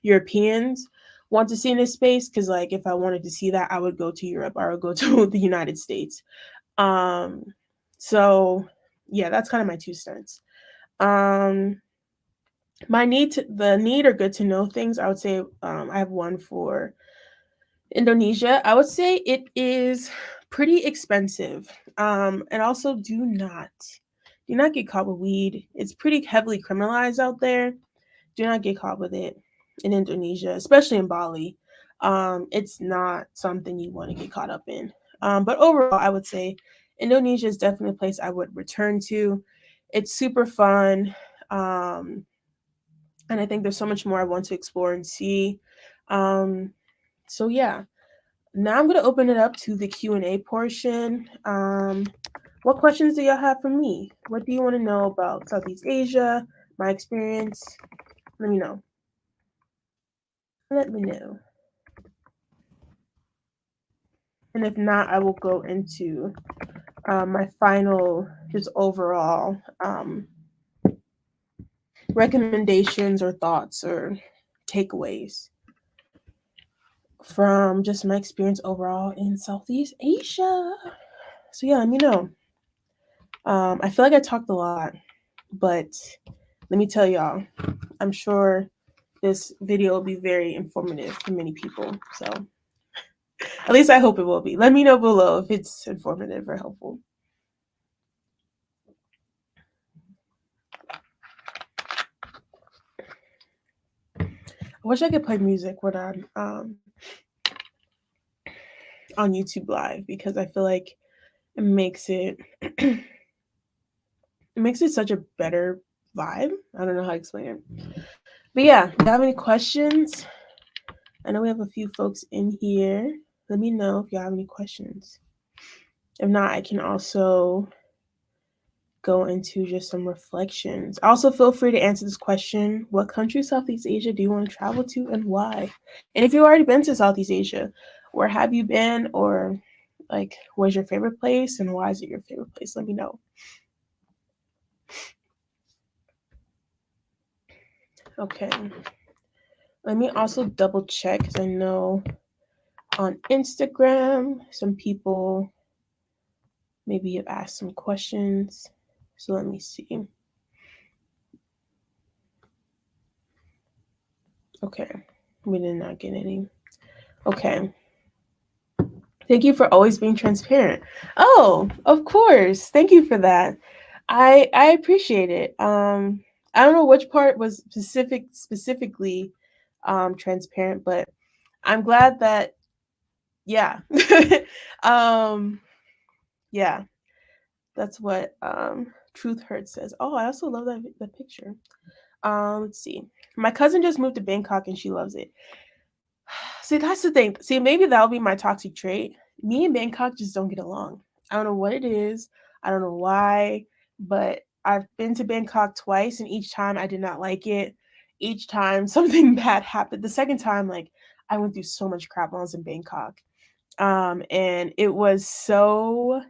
A: Europeans want to see in this space, because like if I wanted to see that, I would go to Europe, or I would go to the United States. Um so yeah, that's kind of my 2 cents. Um the need or good to know things, I would say I have one for Indonesia. I would say it is pretty expensive. And also do not get caught with weed. It's pretty heavily criminalized out there. Do not get caught with it in Indonesia, especially in Bali. It's not something you want to get caught up in. But overall, I would say Indonesia is definitely a place I would return to. It's super fun. And I think there's so much more I want to explore and see. Um, so yeah, now I'm gonna open it up to the Q&A portion. What questions do y'all have for me? What do you want to know about Southeast Asia, my experience? Let me know. Let me know. And if not, I will go into my final, just overall recommendations or thoughts or takeaways from just my experience overall in Southeast Asia. So yeah, let me know. I feel like I talked a lot, but let me tell y'all, I'm sure this video will be very informative for many people. So at least I hope it will be. Let me know below if it's informative or helpful. I wish I could play music when I'm on YouTube Live, because I feel like it makes it it makes it such a better vibe. I don't know how to explain it. But yeah, if you have any questions, I know we have a few folks in here. Let me know if you have any questions. If not, I can also go into just some reflections. Also, feel free to answer this question: what country, Southeast Asia, do you want to travel to and why? And if you've already been to Southeast Asia, where have you been? Or like, where's your favorite place and why is it your favorite place? Let me know. Okay. Let me also double check, because I know on Instagram, some people maybe have asked some questions. So let me see. Okay. We did not get any. Okay. Thank you for always being transparent. Oh, of course. Thank you for that. I appreciate it. I don't know which part was specifically transparent, but I'm glad that yeah. um yeah, that's what Truth Hurts says. Oh, I also love that picture. Let's see. My cousin just moved to Bangkok and she loves it. See, that's the thing. See, maybe that'll be my toxic trait. Me and Bangkok just don't get along. I don't know what it is. I don't know why, but I've been to Bangkok twice, and each time I did not like it. Each time something bad happened. The second time, like I went through so much crap when I was in Bangkok, and it was so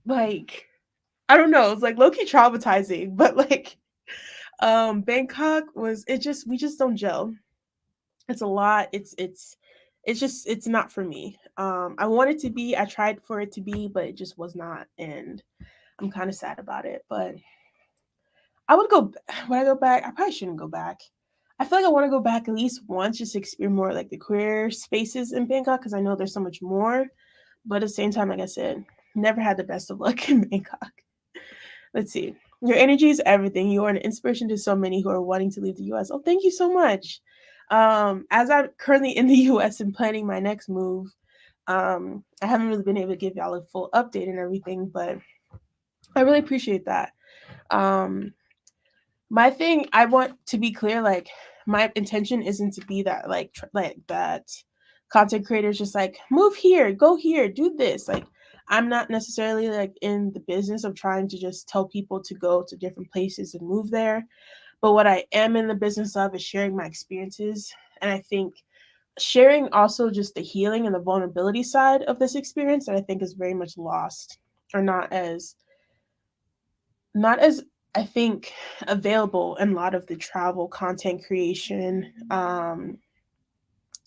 A: like I don't know. It was like low key traumatizing, but like Bangkok was it just we just don't gel. It's a lot. It's it's not for me. I want it to be. I tried for it to be, but it just was not, and I'm kind of sad about it. But I would go. When I go back, I probably shouldn't go back. I feel like I want to go back at least once just to experience more like the queer spaces in Bangkok because I know there's so much more. But at the same time, like I said, never had the best of luck in Bangkok. Let's see. Your energy is everything. You are an inspiration to so many who are wanting to leave the US. Oh, thank you so much. As I'm currently in the US and planning my next move, I haven't really been able to give y'all a full update and everything, but I really appreciate that. Um, my thing, I want to be clear, like my intention isn't to be that like that content creators just like move here, go here, do this. Like I'm not necessarily like in the business of trying to just tell people to go to different places and move there. But what I am in the business of is sharing my experiences. And I think sharing also just the healing and the vulnerability side of this experience that I think is very much lost or not as I think available in a lot of the travel content creation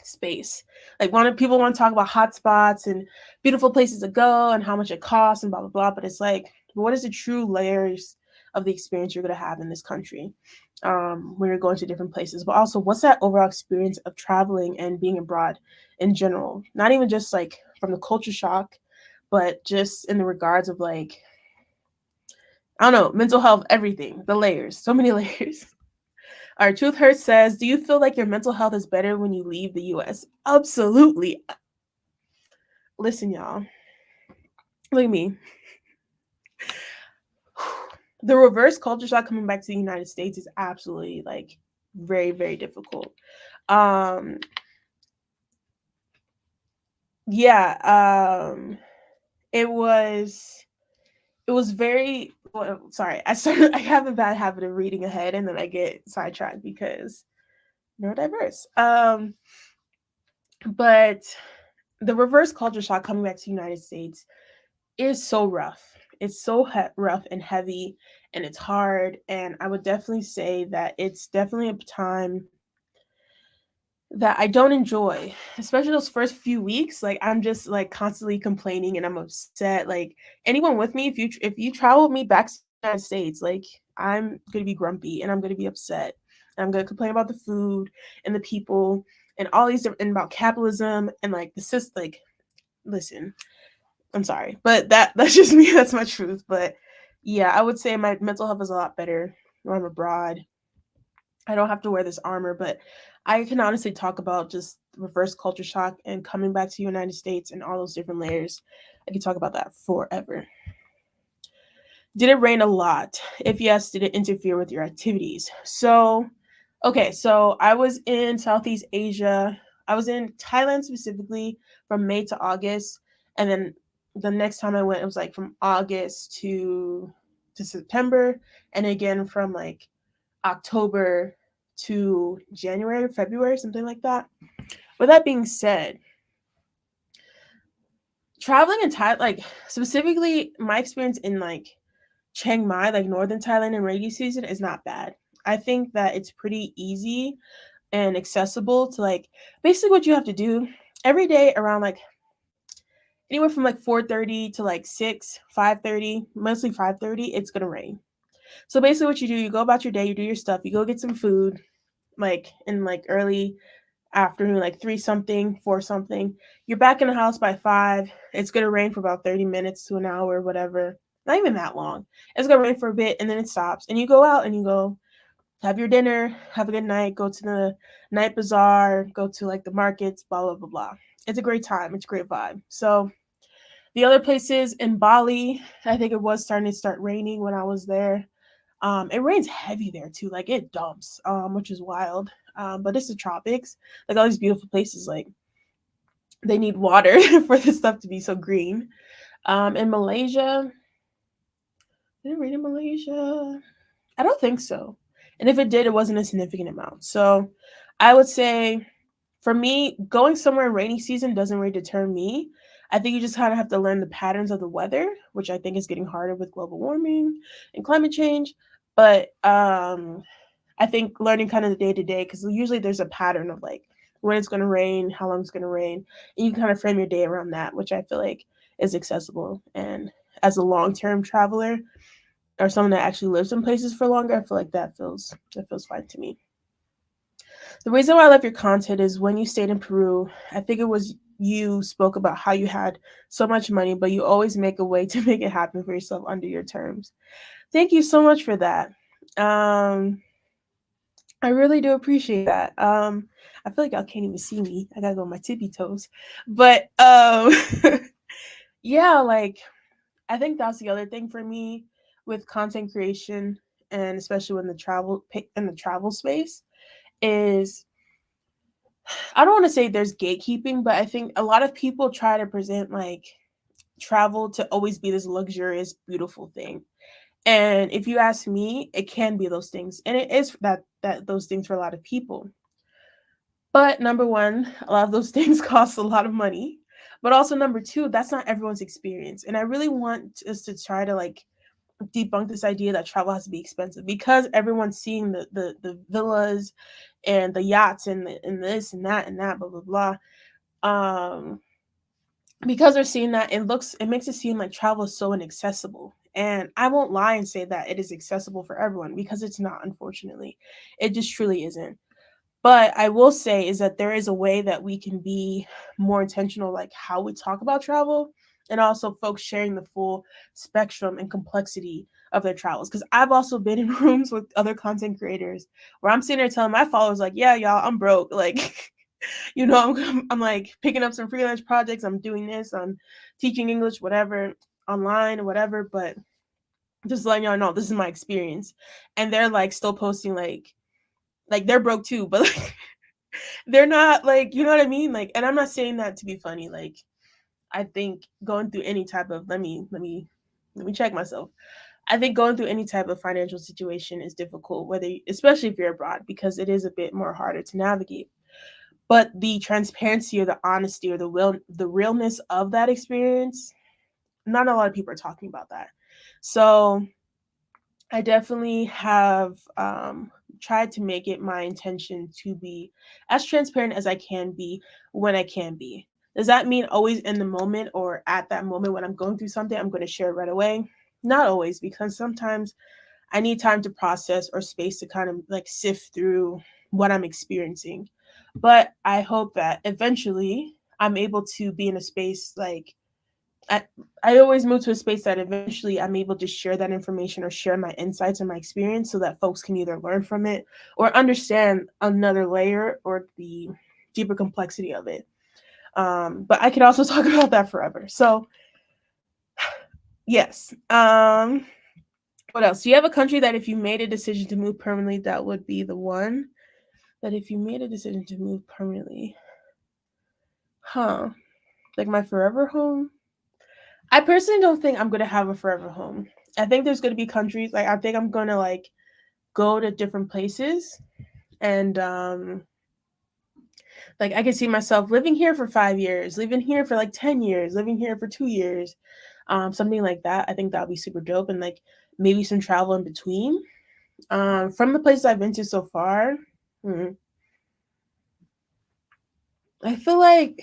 A: space. Like people want to talk about hotspots and beautiful places to go and how much it costs and blah blah blah. But it's like, what is the true layers of the experience you're gonna have in this country when you're going to different places? But also, what's that overall experience of traveling and being abroad in general? Not even just like from the culture shock, but just in the regards of like I don't know, mental health, everything, the layers, so many layers. Our Truth Hurts says, do you feel like your mental health is better when you leave the US? Absolutely. Listen, y'all. Look at me. The reverse culture shock coming back to the United States is absolutely like very, very difficult. Um yeah, it was very well, sorry. I have a bad habit of reading ahead and then I get sidetracked because neurodiverse. But the reverse culture shock coming back to the United States is so rough. It's so rough and heavy, and it's hard. And I would definitely say that it's definitely a time that I don't enjoy, especially those first few weeks. Like I'm just like constantly complaining and I'm upset. Like anyone with me, if you travel with me back to the United States, like I'm gonna be grumpy and I'm gonna be upset. And I'm gonna complain about the food and the people and all these different and about capitalism and like the system. Like, listen, I'm sorry, but that's just me. That's my truth. But yeah, I would say my mental health is a lot better when I'm abroad. I don't have to wear this armor, but I can honestly talk about just reverse culture shock and coming back to the United States and all those different layers. I can talk about that forever. Did it rain a lot? If yes, did it interfere with your activities? So, okay, so I was in Southeast Asia. I was in Thailand specifically from May to August, and then the next time I went, it was like from August to September, and again from like October to January, February, something like that. With that being said, traveling in Thailand, like specifically my experience in like Chiang Mai, like northern Thailand in rainy season, is not bad. I think that it's pretty easy and accessible to like basically what you have to do every day around like anywhere from like 4:30 to like 6, 5:30, mostly 5:30, it's gonna rain. So basically what you do, you go about your day, you do your stuff, you go get some food, like in like early afternoon, like 3 something, 4 something. You're back in the house by 5. It's gonna rain for about 30 minutes to an hour, whatever. Not even that long. It's gonna rain for a bit and then it stops. And you go out and you go have your dinner, have a good night, go to the night bazaar, go to like the markets, blah blah blah blah. It's a great time. It's a great vibe. So the other places in Bali, I think it was starting to start raining when I was there. It rains heavy there too, like it dumps, which is wild. But it's the tropics, like all these beautiful places, like they need water for this stuff to be so green. In Malaysia, did it rain in Malaysia? I don't think so. And if it did, it wasn't a significant amount. So I would say for me, going somewhere in rainy season doesn't really deter me. I think you just kind of have to learn the patterns of the weather, which I think is getting harder with global warming and climate change. But I think learning kind of the day to day, because usually there's a pattern of like when it's going to rain, how long it's going to rain, and you kind of frame your day around that, which I feel like is accessible. And as a long-term traveler or someone that actually lives in places for longer, I feel like that feels fine to me. The reason why I love your content is when you stayed in Peru, I think it was you spoke about how you had so much money, but you always make a way to make it happen for yourself under your terms. Thank you so much for that. Um, I really do appreciate that. I feel like y'all can't even see me. I gotta go on my tippy toes. But yeah, like I think that's the other thing for me with content creation, and especially when in the travel space is I don't want to say there's gatekeeping, but I think a lot of people try to present like travel to always be this luxurious, beautiful thing. And if you ask me, it can be those things, and it is that those things for a lot of people. But number one, a lot of those things cost a lot of money. But also number two, that's not everyone's experience. And I really want us to try to like debunk this idea that travel has to be expensive because everyone's seeing the villas and the yachts and this and that blah blah blah. Um, because they're seeing that it makes it seem like travel is so inaccessible. And I won't lie and say that it is accessible for everyone because it's not, unfortunately. It just truly isn't. But I will say is that there is a way that we can be more intentional, like how we talk about travel, and also folks sharing the full spectrum and complexity of their travels. Because I've also been in rooms with other content creators where I'm sitting there telling my followers, like, yeah, y'all, I'm broke. Like, I'm like picking up some freelance projects. I'm doing this. I'm teaching English, whatever, online or whatever. But just letting y'all know, this is my experience. And they're like still posting like they're broke too, but like they're not like, you know what I mean? Like, and I'm not saying that to be funny. Like, I think going through any type of let me check myself. I think going through any type of financial situation is difficult, especially if you're abroad, because it is a bit more harder to navigate. But the transparency or the honesty or the realness of that experience, not a lot of people are talking about that. So I definitely have tried to make it my intention to be as transparent as I can be when I can be. Does that mean always in the moment or at that moment when I'm going through something, I'm going to share it right away? Not always, because sometimes I need time to process or space to kind of like sift through what I'm experiencing. But I hope that eventually I'm able to be in a space like I, I always move to a space that eventually I'm able to share that information or share my insights and my experience so that folks can either learn from it or understand another layer or the deeper complexity of it. But I could also talk about that forever. So, yes. What else? Do you have a country that if you made a decision to move permanently, that would be the one? That if you made a decision to move permanently, huh? Like my forever home? I personally don't think I'm gonna have a forever home. I think there's gonna be countries like I think I'm gonna like go to different places and like I can see myself living here for 5 years, living here for like 10 years, living here for 2 years, something like that. I think that would be super dope and like maybe some travel in between. From the places I've been to so far, hmm, I feel like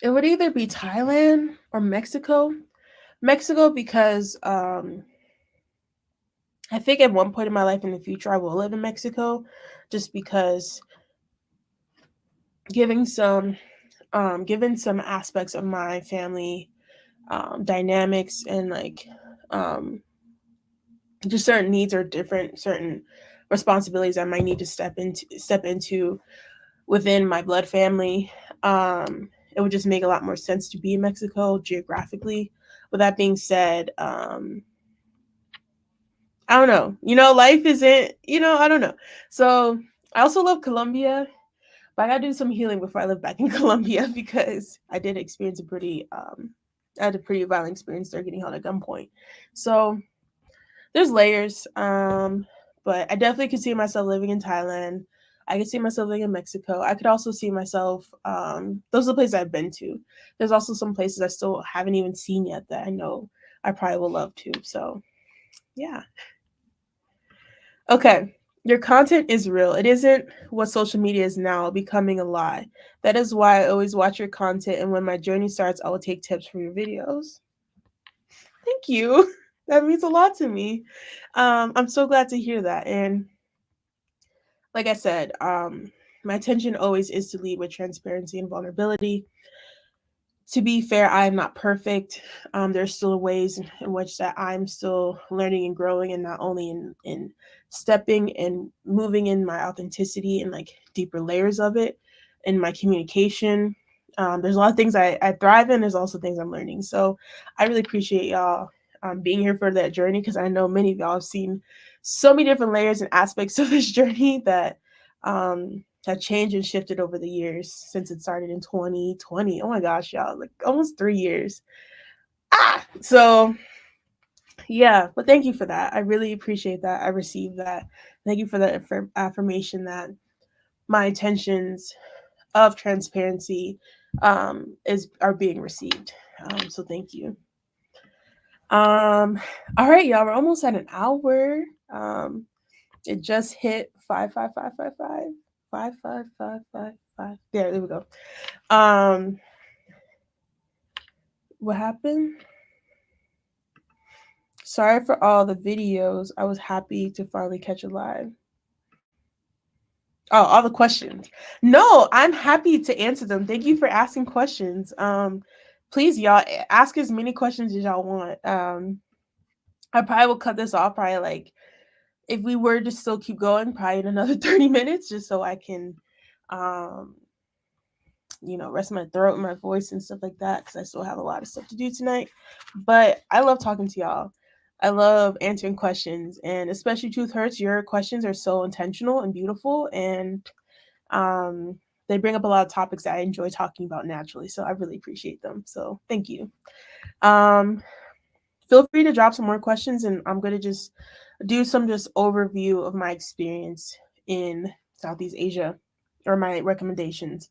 A: it would either be Thailand or Mexico. Mexico because I think at one point in my life in the future I will live in Mexico, just because giving some given some aspects of my family dynamics and like um, just certain needs are different, certain responsibilities I might need to step into within my blood family. It would just make a lot more sense to be in Mexico geographically. With that being said, I don't know. Life isn't. I don't know. So I also love Colombia, but I gotta do some healing before I live back in Colombia because I did experience I had a pretty violent experience there getting held at gunpoint. So there's layers. But I definitely could see myself living in Thailand. I could see myself living in Mexico. I could also see myself. Those are the places I've been to. There's also some places I still haven't even seen yet that I know I probably will love to. So yeah. Okay. Your content is real. It isn't what social media is now, becoming a lie. That is why I always watch your content, and when my journey starts, I will take tips from your videos. Thank you. That means a lot to me. I'm so glad to hear that. And like I said, my intention always is to lead with transparency and vulnerability. To be fair, I am not perfect. There's still ways in which that I'm still learning and growing, and not only in stepping and moving in my authenticity and like deeper layers of it in my communication. There's a lot of things I thrive in. There's also things I'm learning. So I really appreciate y'all being here for that journey, because I know many of y'all have seen so many different layers and aspects of this journey that have changed and shifted over the years since it started in 2020. Oh my gosh, y'all, like almost 3 years. So yeah, but thank you for that. I really appreciate that. I received that. Thank you for the affirmation that my intentions of transparency is are being received. So thank you. Um, all right, y'all, we're almost at an hour. It just hit 55555. 55555. There we go. Um, what happened? Sorry for all the videos. I was happy to finally catch a live. Oh, all the questions. No, I'm happy to answer them. Thank you for asking questions. Please, y'all, ask as many questions as y'all want. I probably will cut this off probably like, if we were to still keep going, probably in another 30 minutes, just so I can um rest my throat and my voice and stuff like that, because I still have a lot of stuff to do tonight. But I love talking to y'all. I love answering questions, and especially Truth Hurts. Your questions are so intentional and beautiful, and um, they bring up a lot of topics that I enjoy talking about naturally. So I really appreciate them. So thank you. Um, Feel free to drop some more questions, and I'm gonna just do some just overview of my experience in Southeast Asia, or my recommendations.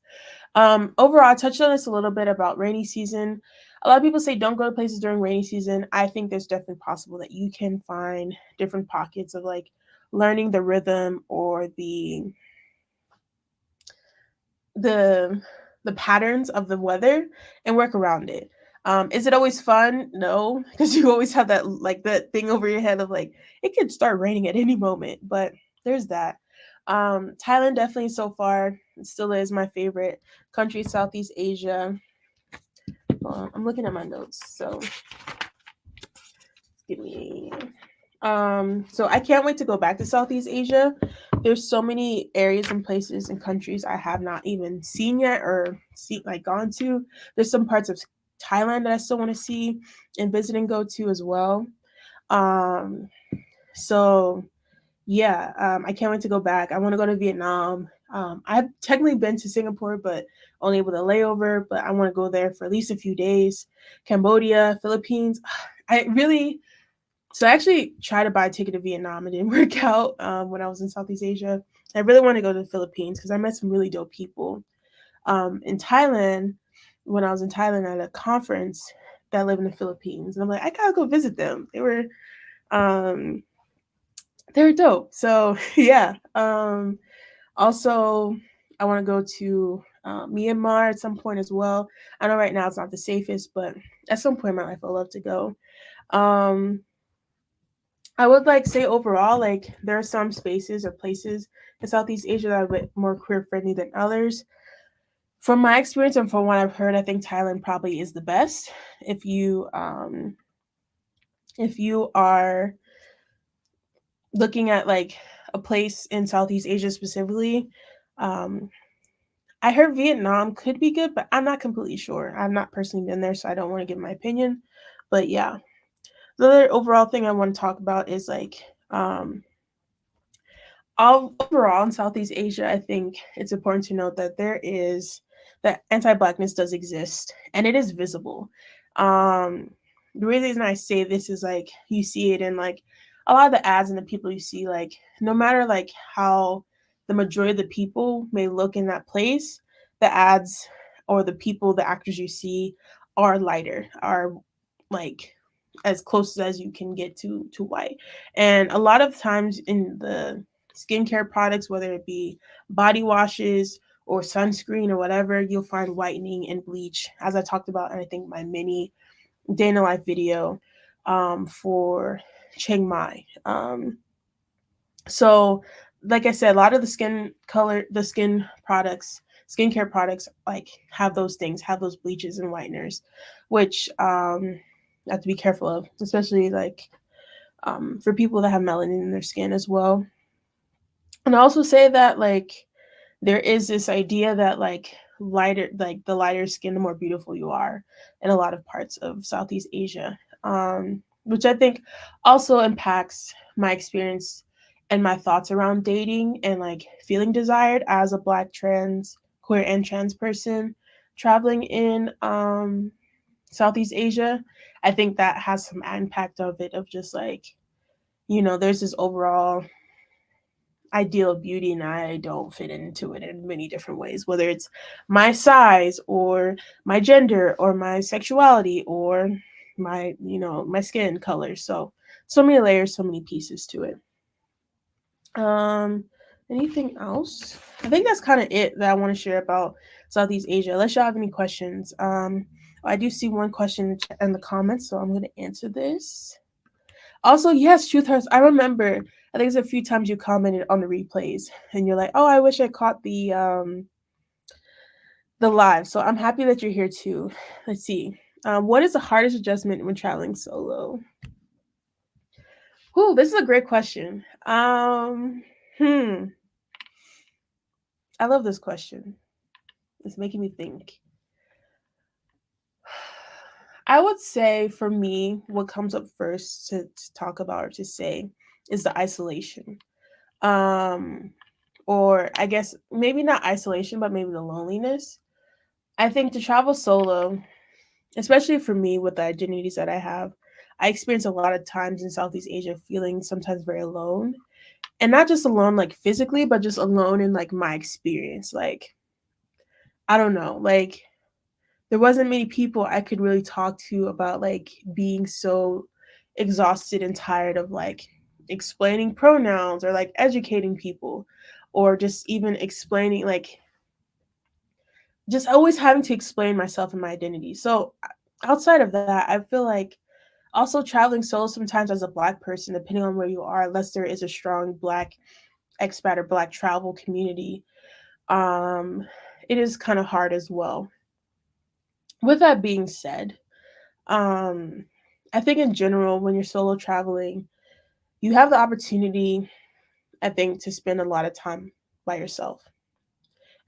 A: Overall, I touched on this a little bit about rainy season. A lot of people say don't go to places during rainy season. I think there's definitely possible that you can find different pockets of like learning the rhythm or the the patterns of the weather and work around it. Is it always fun? No, because you always have that like that thing over your head of like it could start raining at any moment. But there's that. Thailand definitely so far still is my favorite country. Southeast Asia. I'm looking at my notes, so give me. So I can't wait to go back to Southeast Asia. There's so many areas and places and countries I have not even seen yet or gone to. There's some parts of Thailand that I still want to see and visit and go to as well. Um, so yeah, I can't wait to go back. I want to go to Vietnam. I've technically been to Singapore, but only with a layover. But I want to go there for at least a few days. Cambodia, Philippines. I really so I actually tried to buy a ticket to Vietnam. It didn't work out when I was in Southeast Asia. I really want to go to the Philippines because I met some really dope people. In Thailand, when I was in Thailand at a conference that live in the Philippines, and I'm like, I gotta go visit them. Um, they were dope. So yeah. Also, I want to go to Myanmar at some point as well. I know right now it's not the safest, but at some point in my life, I'd love to go. Um, I would like say overall, like there are some spaces or places in Southeast Asia that are a bit more queer friendly than others. From my experience and from what I've heard, I think Thailand probably is the best. If you if you are looking at like a place in Southeast Asia specifically, um, I heard Vietnam could be good, but I'm not completely sure. I've not personally been there, so I don't want to give my opinion. But yeah, the other overall thing I want to talk about is like overall in Southeast Asia, I think it's important to note that that anti-blackness does exist and it is visible. Um, the reason I say this is like you see it in like a lot of the ads and the people you see, like no matter like how the majority of the people may look in that place, the ads or the people, the actors you see are lighter, are like as close as you can get to white. And a lot of times in the skincare products, whether it be body washes or sunscreen or whatever, you'll find whitening and bleach, as I talked about in I think my mini day in the life video for Chiang Mai. So, like I said, a lot of the skin products, skincare products, like have those things, have those bleaches and whiteners, which you have to be careful of, especially like for people that have melanin in their skin as well. And I also say that like there is this idea that like the lighter skin, the more beautiful you are in a lot of parts of Southeast Asia, which I think also impacts my experience and my thoughts around dating and like feeling desired as a Black trans queer and trans person traveling in Southeast Asia. I think that has some impact of it, of just like, there's this overall ideal of beauty and I don't fit into it in many different ways, whether it's my size or my gender or my sexuality or my skin color. So many layers, so many pieces to it. Um Anything else? I think that's kind of it that I want to share about Southeast Asia. Unless y'all have any questions. I do see one question in the comments, so I'm going to answer this. Also, yes, truth hurts. I remember. I think it's a few times you commented on the replays, and you're like, "Oh, I wish I caught the live." So I'm happy that you're here too. Let's see. What is the hardest adjustment when traveling solo? Whew, this is a great question. I love this question. It's making me think. I would say for me, what comes up first to talk about or to say is the isolation. Um, or I guess maybe not isolation, but maybe the loneliness. I think to travel solo, especially for me with the identities that I have, I experience a lot of times in Southeast Asia feeling sometimes very alone. And not just alone like physically, but just alone in like my experience. Like, I don't know, like there wasn't many people I could really talk to about like being so exhausted and tired of like explaining pronouns or like educating people or just even explaining like just always having to explain myself and my identity. So outside of that, I feel like also traveling solo sometimes as a Black person, depending on where you are, unless there is a strong Black expat or Black travel community, um, it is kind of hard as well. With that being said, um, I think in general, when you're solo traveling, you have the opportunity, I think, to spend a lot of time by yourself.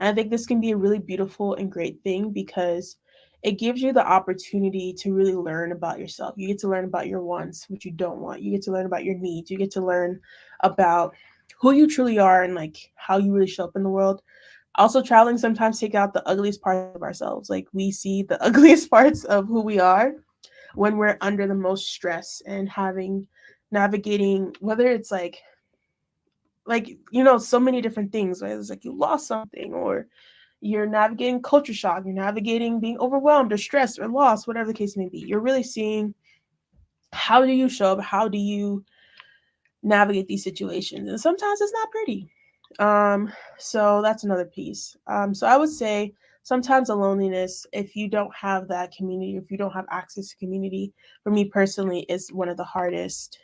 A: And I think this can be a really beautiful and great thing because it gives you the opportunity to really learn about yourself. You get to learn about your wants, what you don't want. You get to learn about your needs. You get to learn about who you truly are and like how you really show up in the world. Also, traveling sometimes take out the ugliest parts of ourselves. Like we see the ugliest parts of who we are when we're under the most stress and having navigating whether it's so many different things, whether it's like you lost something or you're navigating culture shock, you're navigating being overwhelmed or stressed or lost, whatever the case may be. You're really seeing how do you show up, how do you navigate these situations, and sometimes it's not pretty. So that's another piece. So I would say sometimes the loneliness, if you don't have that community, if you don't have access to community, for me personally, is one of the hardest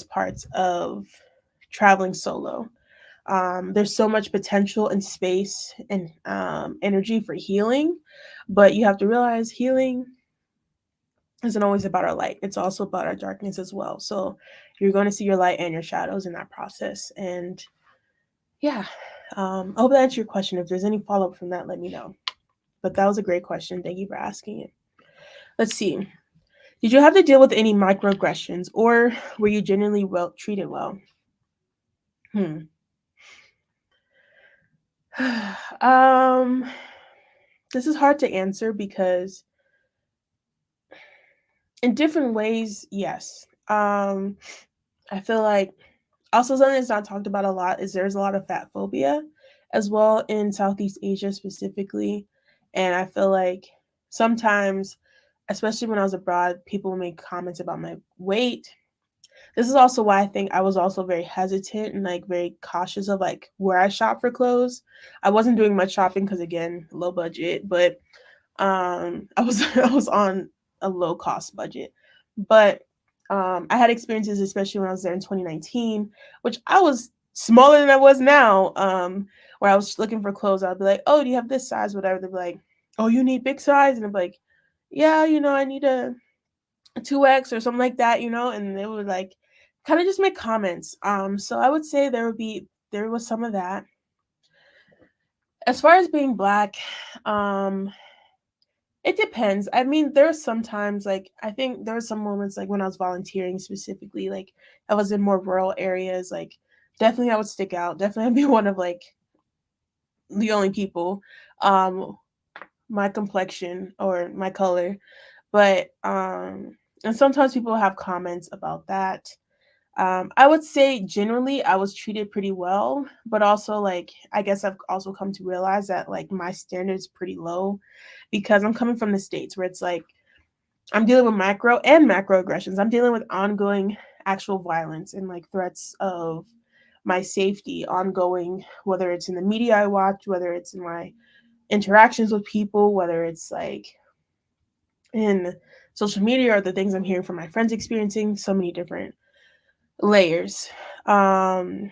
A: parts of traveling solo. There's so much potential and space and energy for healing, but you have to realize healing isn't always about our light. It's also about our darkness as well. So you're going to see your light and your shadows in that process. And yeah, I hope that answered your question. If there's any follow up from that, let me know. But that was a great question. Thank you for asking it. Let's see. Did you have to deal with any microaggressions or were you genuinely well treated well? Hmm. um, this is hard to answer because in different ways, yes. I feel like also something that's not talked about a lot is there's a lot of fat phobia as well in Southeast Asia specifically. And I feel like sometimes, especially when I was abroad, people make comments about my weight. This is also why I think I was also very hesitant and like very cautious of like where I shop for clothes. I wasn't doing much shopping because again, low budget, but I was I was on a low cost budget. But I had experiences, especially when I was there in 2019, which I was smaller than I was now. Where I was looking for clothes, I'd be like, "Oh, do you have this size?" Whatever. They'd be like, "Oh, you need big size," and I'm like, "Yeah, I need a 2X or something like that," and they would like kind of just make comments. So I would say there was some of that. As far as being black, um, it depends. I mean, there are sometimes like I think there were some moments like when I was volunteering specifically, like I was in more rural areas, like definitely I would stick out. Definitely I'd be one of like the only people, um, my complexion or my color. But and sometimes people have comments about that. I would say generally I was treated pretty well, but also like I guess I've also come to realize that like my standards pretty low because I'm coming from the States where it's like I'm dealing with micro and macro aggressions. I'm dealing with ongoing actual violence and like threats of my safety ongoing, whether it's in the media I watch, whether it's in my interactions with people, whether it's like in social media or the things I'm hearing from my friends experiencing, so many different layers. Um,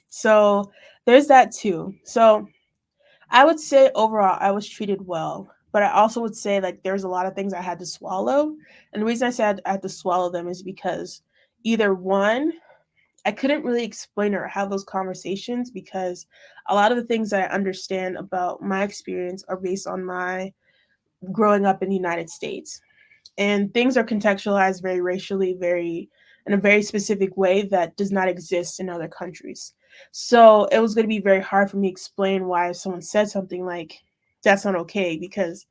A: so there's that too. So I would say overall I was treated well, but I also would say like there's a lot of things I had to swallow. And the reason I said I had to swallow them is because either one, I couldn't really explain or have those conversations because a lot of the things that I understand about my experience are based on my growing up in the United States. And things are contextualized very racially, very in a very specific way that does not exist in other countries. So it was going to be very hard for me to explain why someone said something like that's not okay because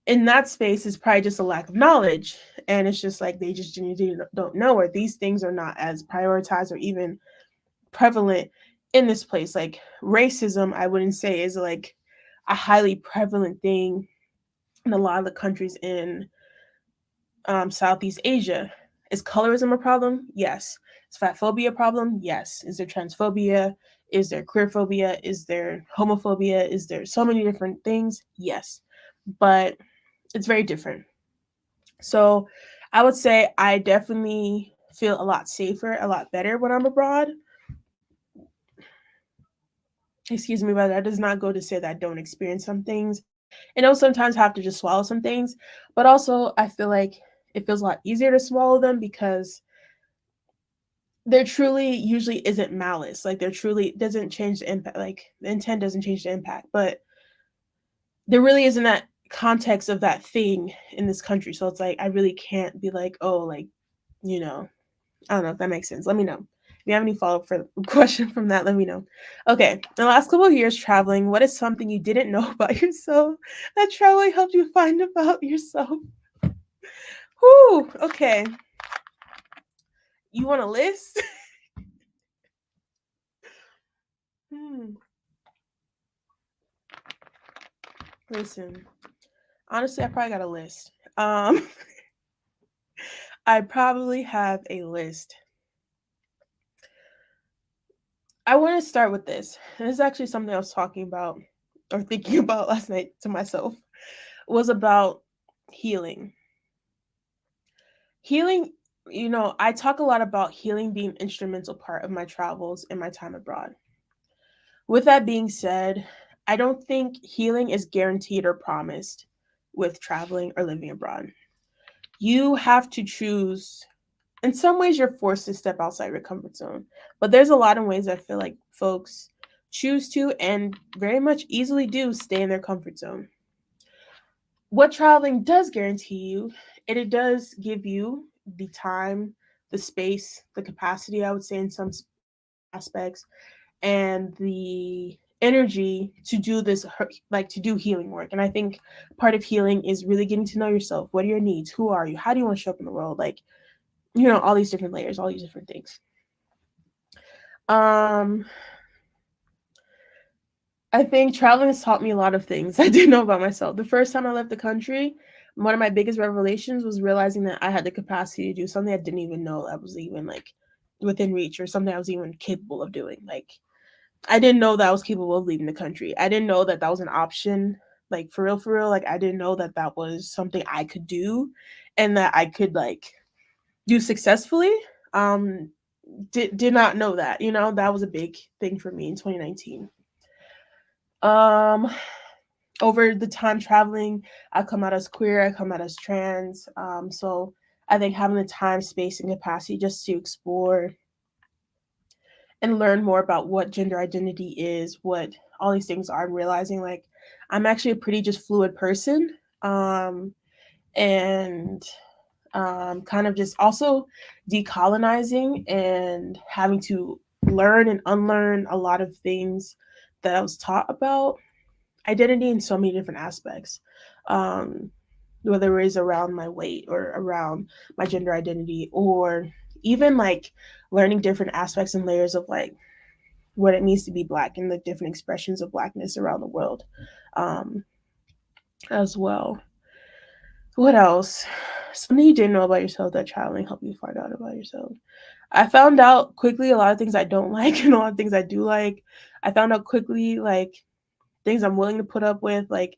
A: in that space is probably just a lack of knowledge, and it's just like they just genuinely don't know, or these things are not as prioritized or even prevalent in this place. Like racism I wouldn't say is like a highly prevalent thing in a lot of the countries in Southeast Asia. Is colorism a problem? Yes. Is fat phobia a problem? Yes. Is there transphobia? Is there queerphobia? Is there homophobia? Is there so many different things? Yes. But it's very different. So I would say I definitely feel a lot safer, a lot better when I'm abroad. Excuse me, but that does not go to say that I don't experience some things. And I'll sometimes have to just swallow some things. But also, I feel like it feels a lot easier to swallow them because there truly usually isn't malice. Like there truly doesn't change the impact. Like the intent doesn't change the impact, but there really isn't that context of that thing in this country. So it's like I really can't be like, oh, like you know, I don't know if that makes sense. Let me know. If you have any follow up for question from that, let me know. Okay, in the last couple of years traveling, what is something you didn't know about yourself that traveling helped you find about yourself? Whew. Okay, you want a list? hmm. Listen, honestly, I probably got a list. I probably have a list. I want to start with this. And this is actually something I was talking about or thinking about last night to myself. Was about healing. Healing, I talk a lot about healing being an instrumental part of my travels and my time abroad. With that being said, I don't think healing is guaranteed or promised with traveling or living abroad. You have to choose. In some ways, you're forced to step outside your comfort zone, but there's a lot of ways I feel like folks choose to and very much easily do stay in their comfort zone. What traveling does guarantee you, it does give you the time, the space, the capacity, I would say, in some aspects, and the energy to do this, like to do healing work. And I think part of healing is really getting to know yourself. What are your needs? Who are you? How do you want to show up in the world? Like, all these different layers, all these different things. Um, I think traveling has taught me a lot of things I didn't know about myself. The first time I left the country, One of my biggest revelations was realizing that I had the capacity to do something I didn't even know that was even like within reach, or something I was even capable of doing. Like, I didn't know that I was capable of leaving the country. I didn't know that that was an option. Like, for real, for real. Like, I didn't know that that was something I could do, and that I could like do successfully. Um, did not know that. You know, that was a big thing for me in 2019. Um, Over the time traveling, I come out as queer. I come out as trans. So I think having the time, space, and capacity just to explore and learn more about what gender identity is, what all these things are, and realizing like I'm actually a pretty just fluid person. Um, and Kind of just also decolonizing and having to learn and unlearn a lot of things that I was taught about identity in so many different aspects. Um, Whether it is around my weight or around my gender identity, or even like learning different aspects and layers of like what it means to be black and the different expressions of blackness around the world, um, as well. What else? Something you didn't know about yourself that traveling helped you find out about yourself. I found out quickly a lot of things I don't like and a lot of things I do like. I found out quickly like things I'm willing to put up with. Like,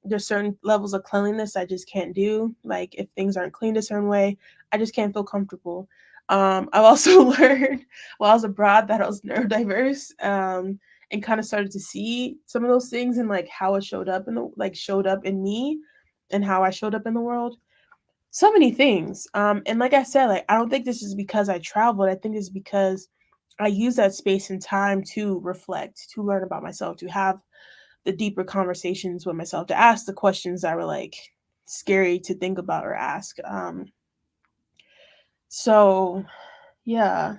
A: there's certain levels of cleanliness I just can't do. Like, if things aren't cleaned a certain way, I just can't feel comfortable. I've also learned while I was abroad that I was neurodiverse, and kind of started to see some of those things and like how it showed up in me and how I showed up in the world. So many things. And like I said, like I don't think this is because I traveled. I think it's because I use that space and time to reflect, to learn about myself, to have the deeper conversations with myself, to ask the questions that were like scary to think about or ask. So yeah,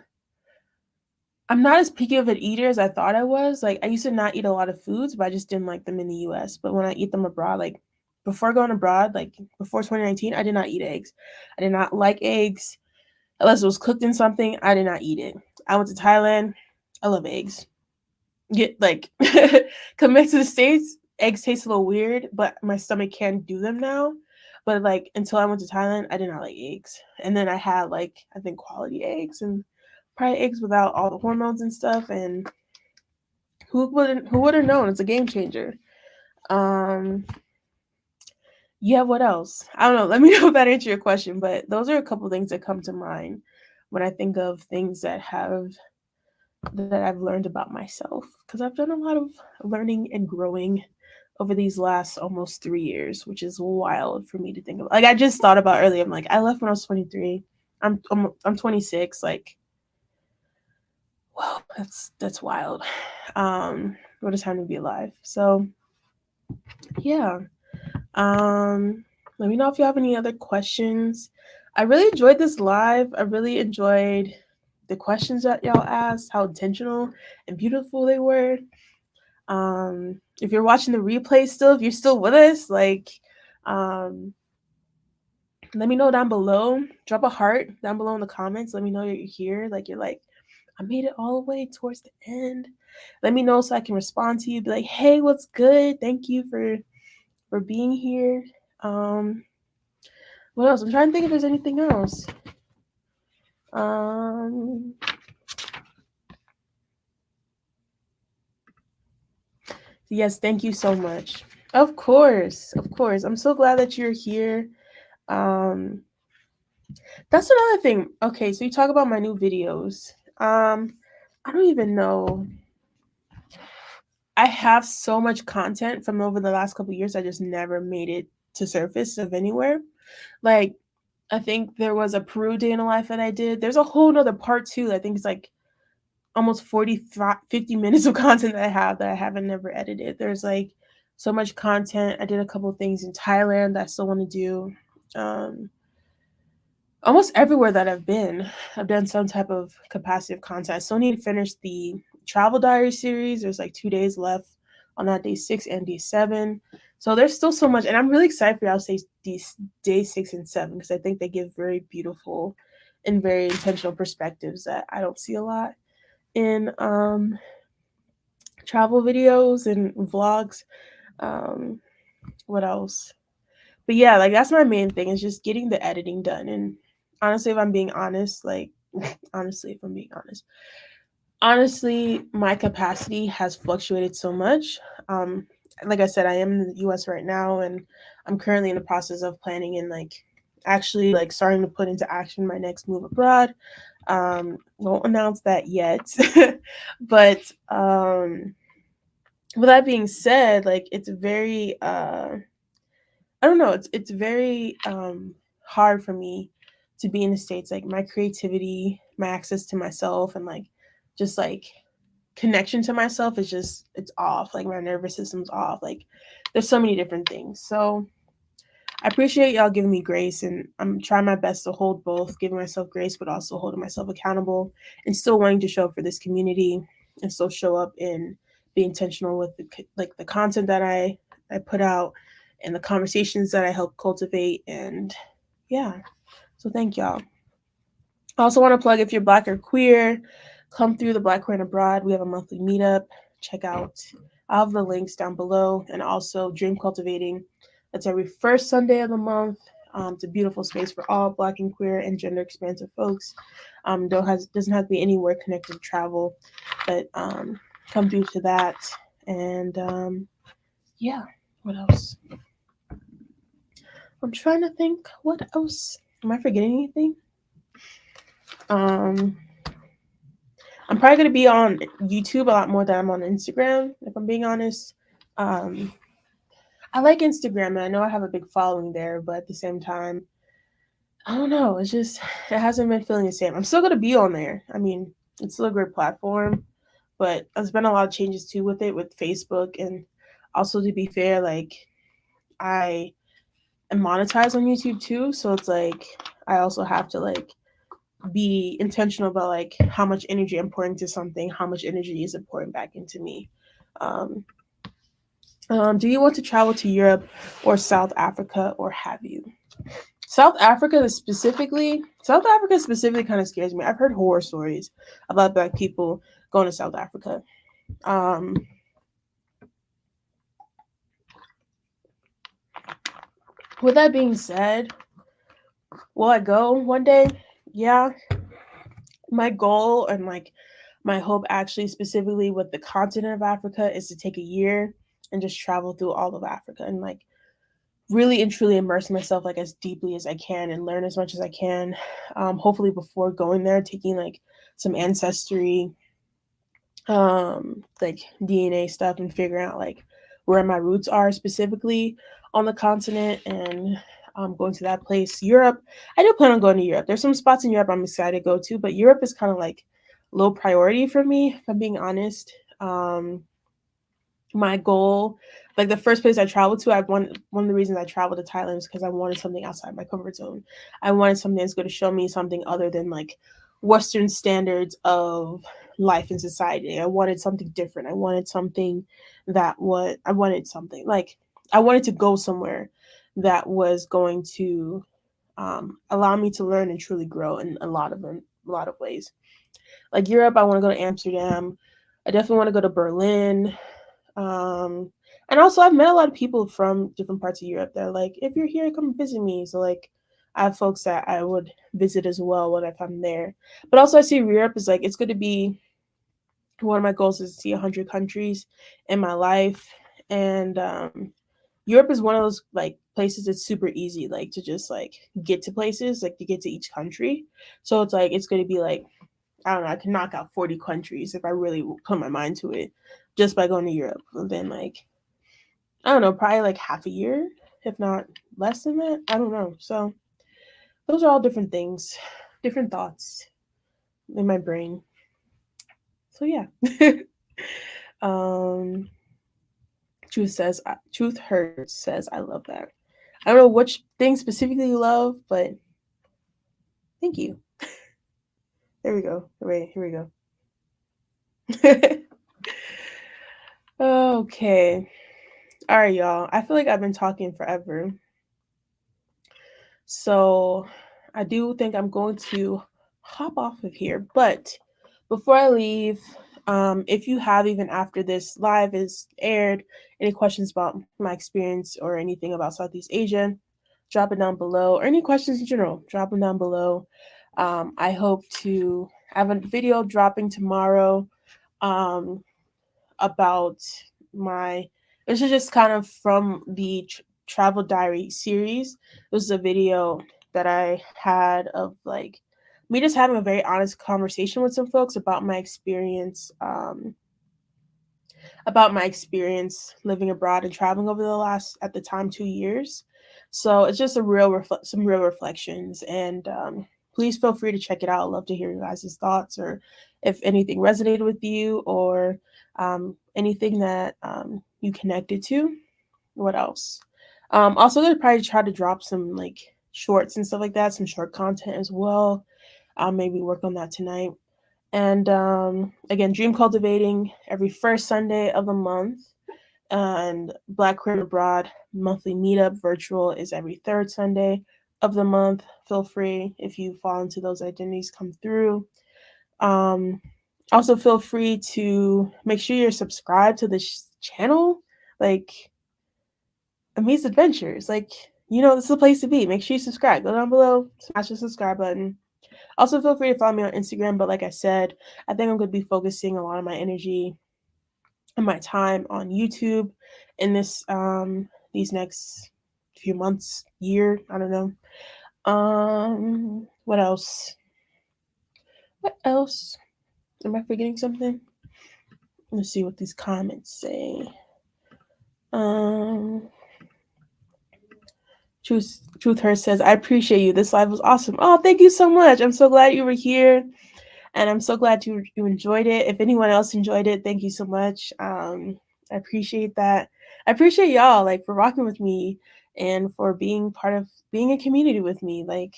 A: I'm not as picky of an eater as I thought I was. Like, I used to not eat a lot of foods, but I just didn't like them in the US. But when I eat them abroad, like before going abroad, like before 2019, I did not eat eggs. I did not like eggs. Unless it was cooked in something, I did not eat it. I went to Thailand. I love eggs. Get like Compared to the States, eggs taste a little weird, but my stomach can do them now. But like until I went to Thailand, I did not like eggs. And then I had like I think quality eggs and probably eggs without all the hormones and stuff. And who would have known? It's a game changer. Um yeah, what else? I don't know. Let me know if that answered your question, but those are a couple things that come to mind when I think of things that I've learned about myself, because I've done a lot of learning and growing over these last almost 3 years, which is wild for me to think of. Like, I just thought about earlier. I'm like, I left when I was 23. I'm 26. Like, wow, that's wild. What a time to be alive. So yeah. Um, Let me know if you have any other questions. I really enjoyed this live. I really enjoyed the questions that y'all asked, how intentional and beautiful they were. If you're watching the replay still, if you're still with us, like, um, let me know down below. Drop a heart down below in the comments. Let me know you're here. Like, you're like, I made it all the way towards the end. Let me know so I can respond to you. Be like, hey, what's good? Thank you for being here. Um, what else? I'm trying to think if there's anything else. Um, yes, thank you so much. Of course, of course. I'm so glad that you're here. Um, that's another thing. Okay, so you talk about my new videos. I don't even know. I have so much content from over the last couple years. I just never made it to surface of anywhere. Like, I think there was a Peru day in a life that I did. There's a whole nother part two. I think it's like almost 50 minutes of content that I have that I haven't never edited. There's like so much content. I did a couple of things in Thailand that I still want to do. Um, Almost everywhere that I've been, I've done some type of capacity of content. I still need to finish the travel diary series. There's like 2 days left on that day 6 and day 7. So there's still so much. And I'm really excited for y'all to say these day 6 and 7 because I think they give very beautiful and very intentional perspectives that I don't see a lot in travel videos and vlogs. Um, what else? But yeah, like that's my main thing is just getting the editing done. And honestly, if I'm being honest, like honestly, if I'm being honest, honestly, my capacity has fluctuated so much. Um, like I said, I am in the US right now, and I'm currently in the process of planning and like actually like starting to put into action my next move abroad. Won't announce that yet, but with that being said, like it's very I don't know, it's very hard for me to be in the States. Like my creativity, my access to myself and like just like connection to myself is just it's off. Like my nervous system's off. Like there's so many different things. So I appreciate y'all giving me grace, and I'm trying my best to hold both, giving myself grace, but also holding myself accountable, and still wanting to show up for this community, and still show up and be intentional with the content that I put out, and the conversations that I help cultivate, and yeah. So thank y'all. I also want to plug if you're Black or queer, come through the Black Queer and Abroad. We have a monthly meetup. Check out. I'll have the links down below, and also Dream Cultivating. That's every first Sunday of the month. It's a beautiful space for all Black and queer and gender expansive folks. Doesn't have to be anywhere connected to travel, but come through to that. And yeah, what else? I'm trying to think. What else? Am I forgetting anything? Um, I'm probably gonna be on YouTube a lot more than I'm on Instagram, if I'm being honest. Um, I like Instagram, and I know I have a big following there, but at the same time, I don't know. It's just it hasn't been feeling the same. I'm still gonna be on there. I mean, it's still a great platform, but there's been a lot of changes too with it, with Facebook, and also to be fair, like I am monetized on YouTube too, so it's like I also have to like be intentional about like how much energy I'm pouring into something, how much energy is it pouring back into me. Um, do you want to travel to Europe or South Africa, or have you? South Africa specifically kind of scares me. I've heard horror stories about Black people going to South Africa. Um, with that being said, will I go one day? Yeah, my goal and like my hope actually specifically with the continent of Africa is to take a year and just travel through all of Africa and like really and truly immerse myself like as deeply as I can and learn as much as I can. Hopefully before going there, taking like some ancestry, like DNA stuff and figuring out like where my roots are specifically on the continent and going to that place. Europe, I do plan on going to Europe. There's some spots in Europe I'm excited to go to, but Europe is kind of like low priority for me, if I'm being honest. My goal, like the first place I traveled to, I one of the reasons I traveled to Thailand is because I wanted something outside my comfort zone. I wanted something that's going to show me something other than like Western standards of life and society. I wanted something different. I wanted something I wanted something like I wanted to go somewhere that was going to allow me to learn and truly grow in a lot of ways. Like Europe, I want to go to Amsterdam. I definitely want to go to Berlin. Um, and also I've met a lot of people from different parts of Europe that are like, if you're here, come visit me. So like I have folks that I would visit as well when if I'm there. But also I see Europe is like it's going to be one of my goals is to see 100 countries in my life. And Europe is one of those like places that's super easy, like to just like get to places, like to get to each country. So it's like it's going to be like I don't know, I can knock out 40 countries if I really put my mind to it just by going to Europe. And then, like, I don't know, probably like half a year, if not less than that. I don't know. So, those are all different things, different thoughts in my brain. So, yeah. um, Truth Hurts says, I love that. I don't know which thing specifically you love, but thank you. There we go. Wait, here we go. Okay. All right, y'all. I feel like I've been talking forever. So I do think I'm going to hop off of here. But before I leave, if you have, even after this live is aired, any questions about my experience or anything about Southeast Asia, drop it down below, or any questions in general, drop them down below. I hope to have a video dropping tomorrow um, about my. This is just kind of from the travel diary series. This is a video that I had of like me just having a very honest conversation with some folks about my experience living abroad and traveling over the last, at the time, 2 years. So it's just some real reflections, and please feel free to check it out. I'd love to hear your guys' thoughts, or if anything resonated with you, or anything that you connected to. What else? Also, gonna probably try to drop some like shorts and stuff like that, some short content as well. I'll maybe work on that tonight. And again, Dream Cultivating every first Sunday of the month. And Black Queer Abroad monthly meetup virtual is every third Sunday of the month. Feel free, if you fall into those identities, come through. Um, Also, feel free to make sure you're subscribed to this channel. Like, Amazed Adventures. Like, this is the place to be. Make sure you subscribe. Go down below, smash the subscribe button. Also, feel free to follow me on Instagram. But like I said, I think I'm going to be focusing a lot of my energy and my time on YouTube in these next few months, year. I don't know. What else? What else? Am I forgetting something? Let's see what these comments say. Truth Her says, I appreciate you. This live was awesome. Oh, thank you so much. I'm so glad you were here. And I'm so glad you enjoyed it. If anyone else enjoyed it, thank you so much. I appreciate that. I appreciate y'all, like, for rocking with me and for being part of being a community with me. Like,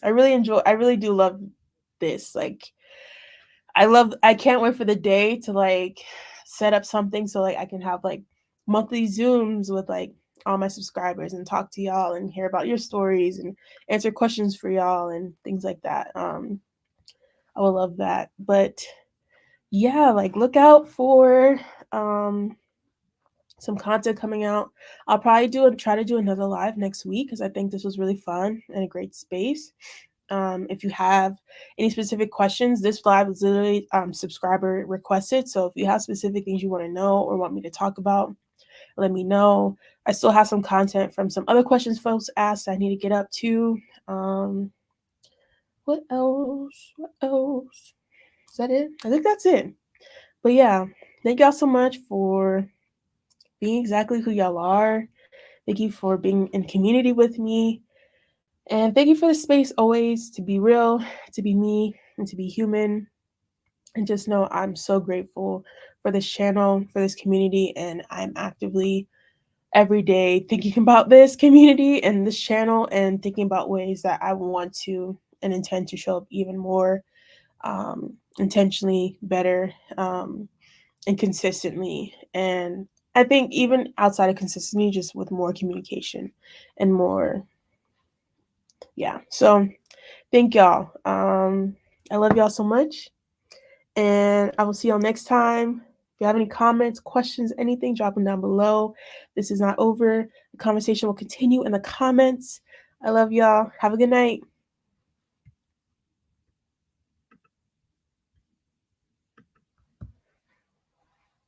A: I really do love this. Like, I can't wait for the day to like set up something so like I can have like monthly Zooms with like all my subscribers and talk to y'all and hear about your stories and answer questions for y'all and things like that. I would love that. But yeah, like, look out for some content coming out. I'll probably try to do another live next week because I think this was really fun and a great space. If you have any specific questions, this live is literally subscriber requested. So if you have specific things you want to know or want me to talk about, let me know. I still have some content from some other questions folks asked I need to get up to. What else? What else? Is that it? I think that's it. But yeah, thank y'all so much for being exactly who y'all are. Thank you for being in community with me. And thank you for the space always to be real, to be me, and to be human. And just know I'm so grateful for this channel, for this community, and I'm actively every day thinking about this community and this channel and thinking about ways that I want to and intend to show up even more intentionally, better, and consistently. And I think even outside of consistency, just with more communication and more, yeah. So thank y'all. I love y'all so much. And I will see y'all next time. If you have any comments, questions, anything, drop them down below. This is not over. The conversation will continue in the comments. I love y'all. Have a good night.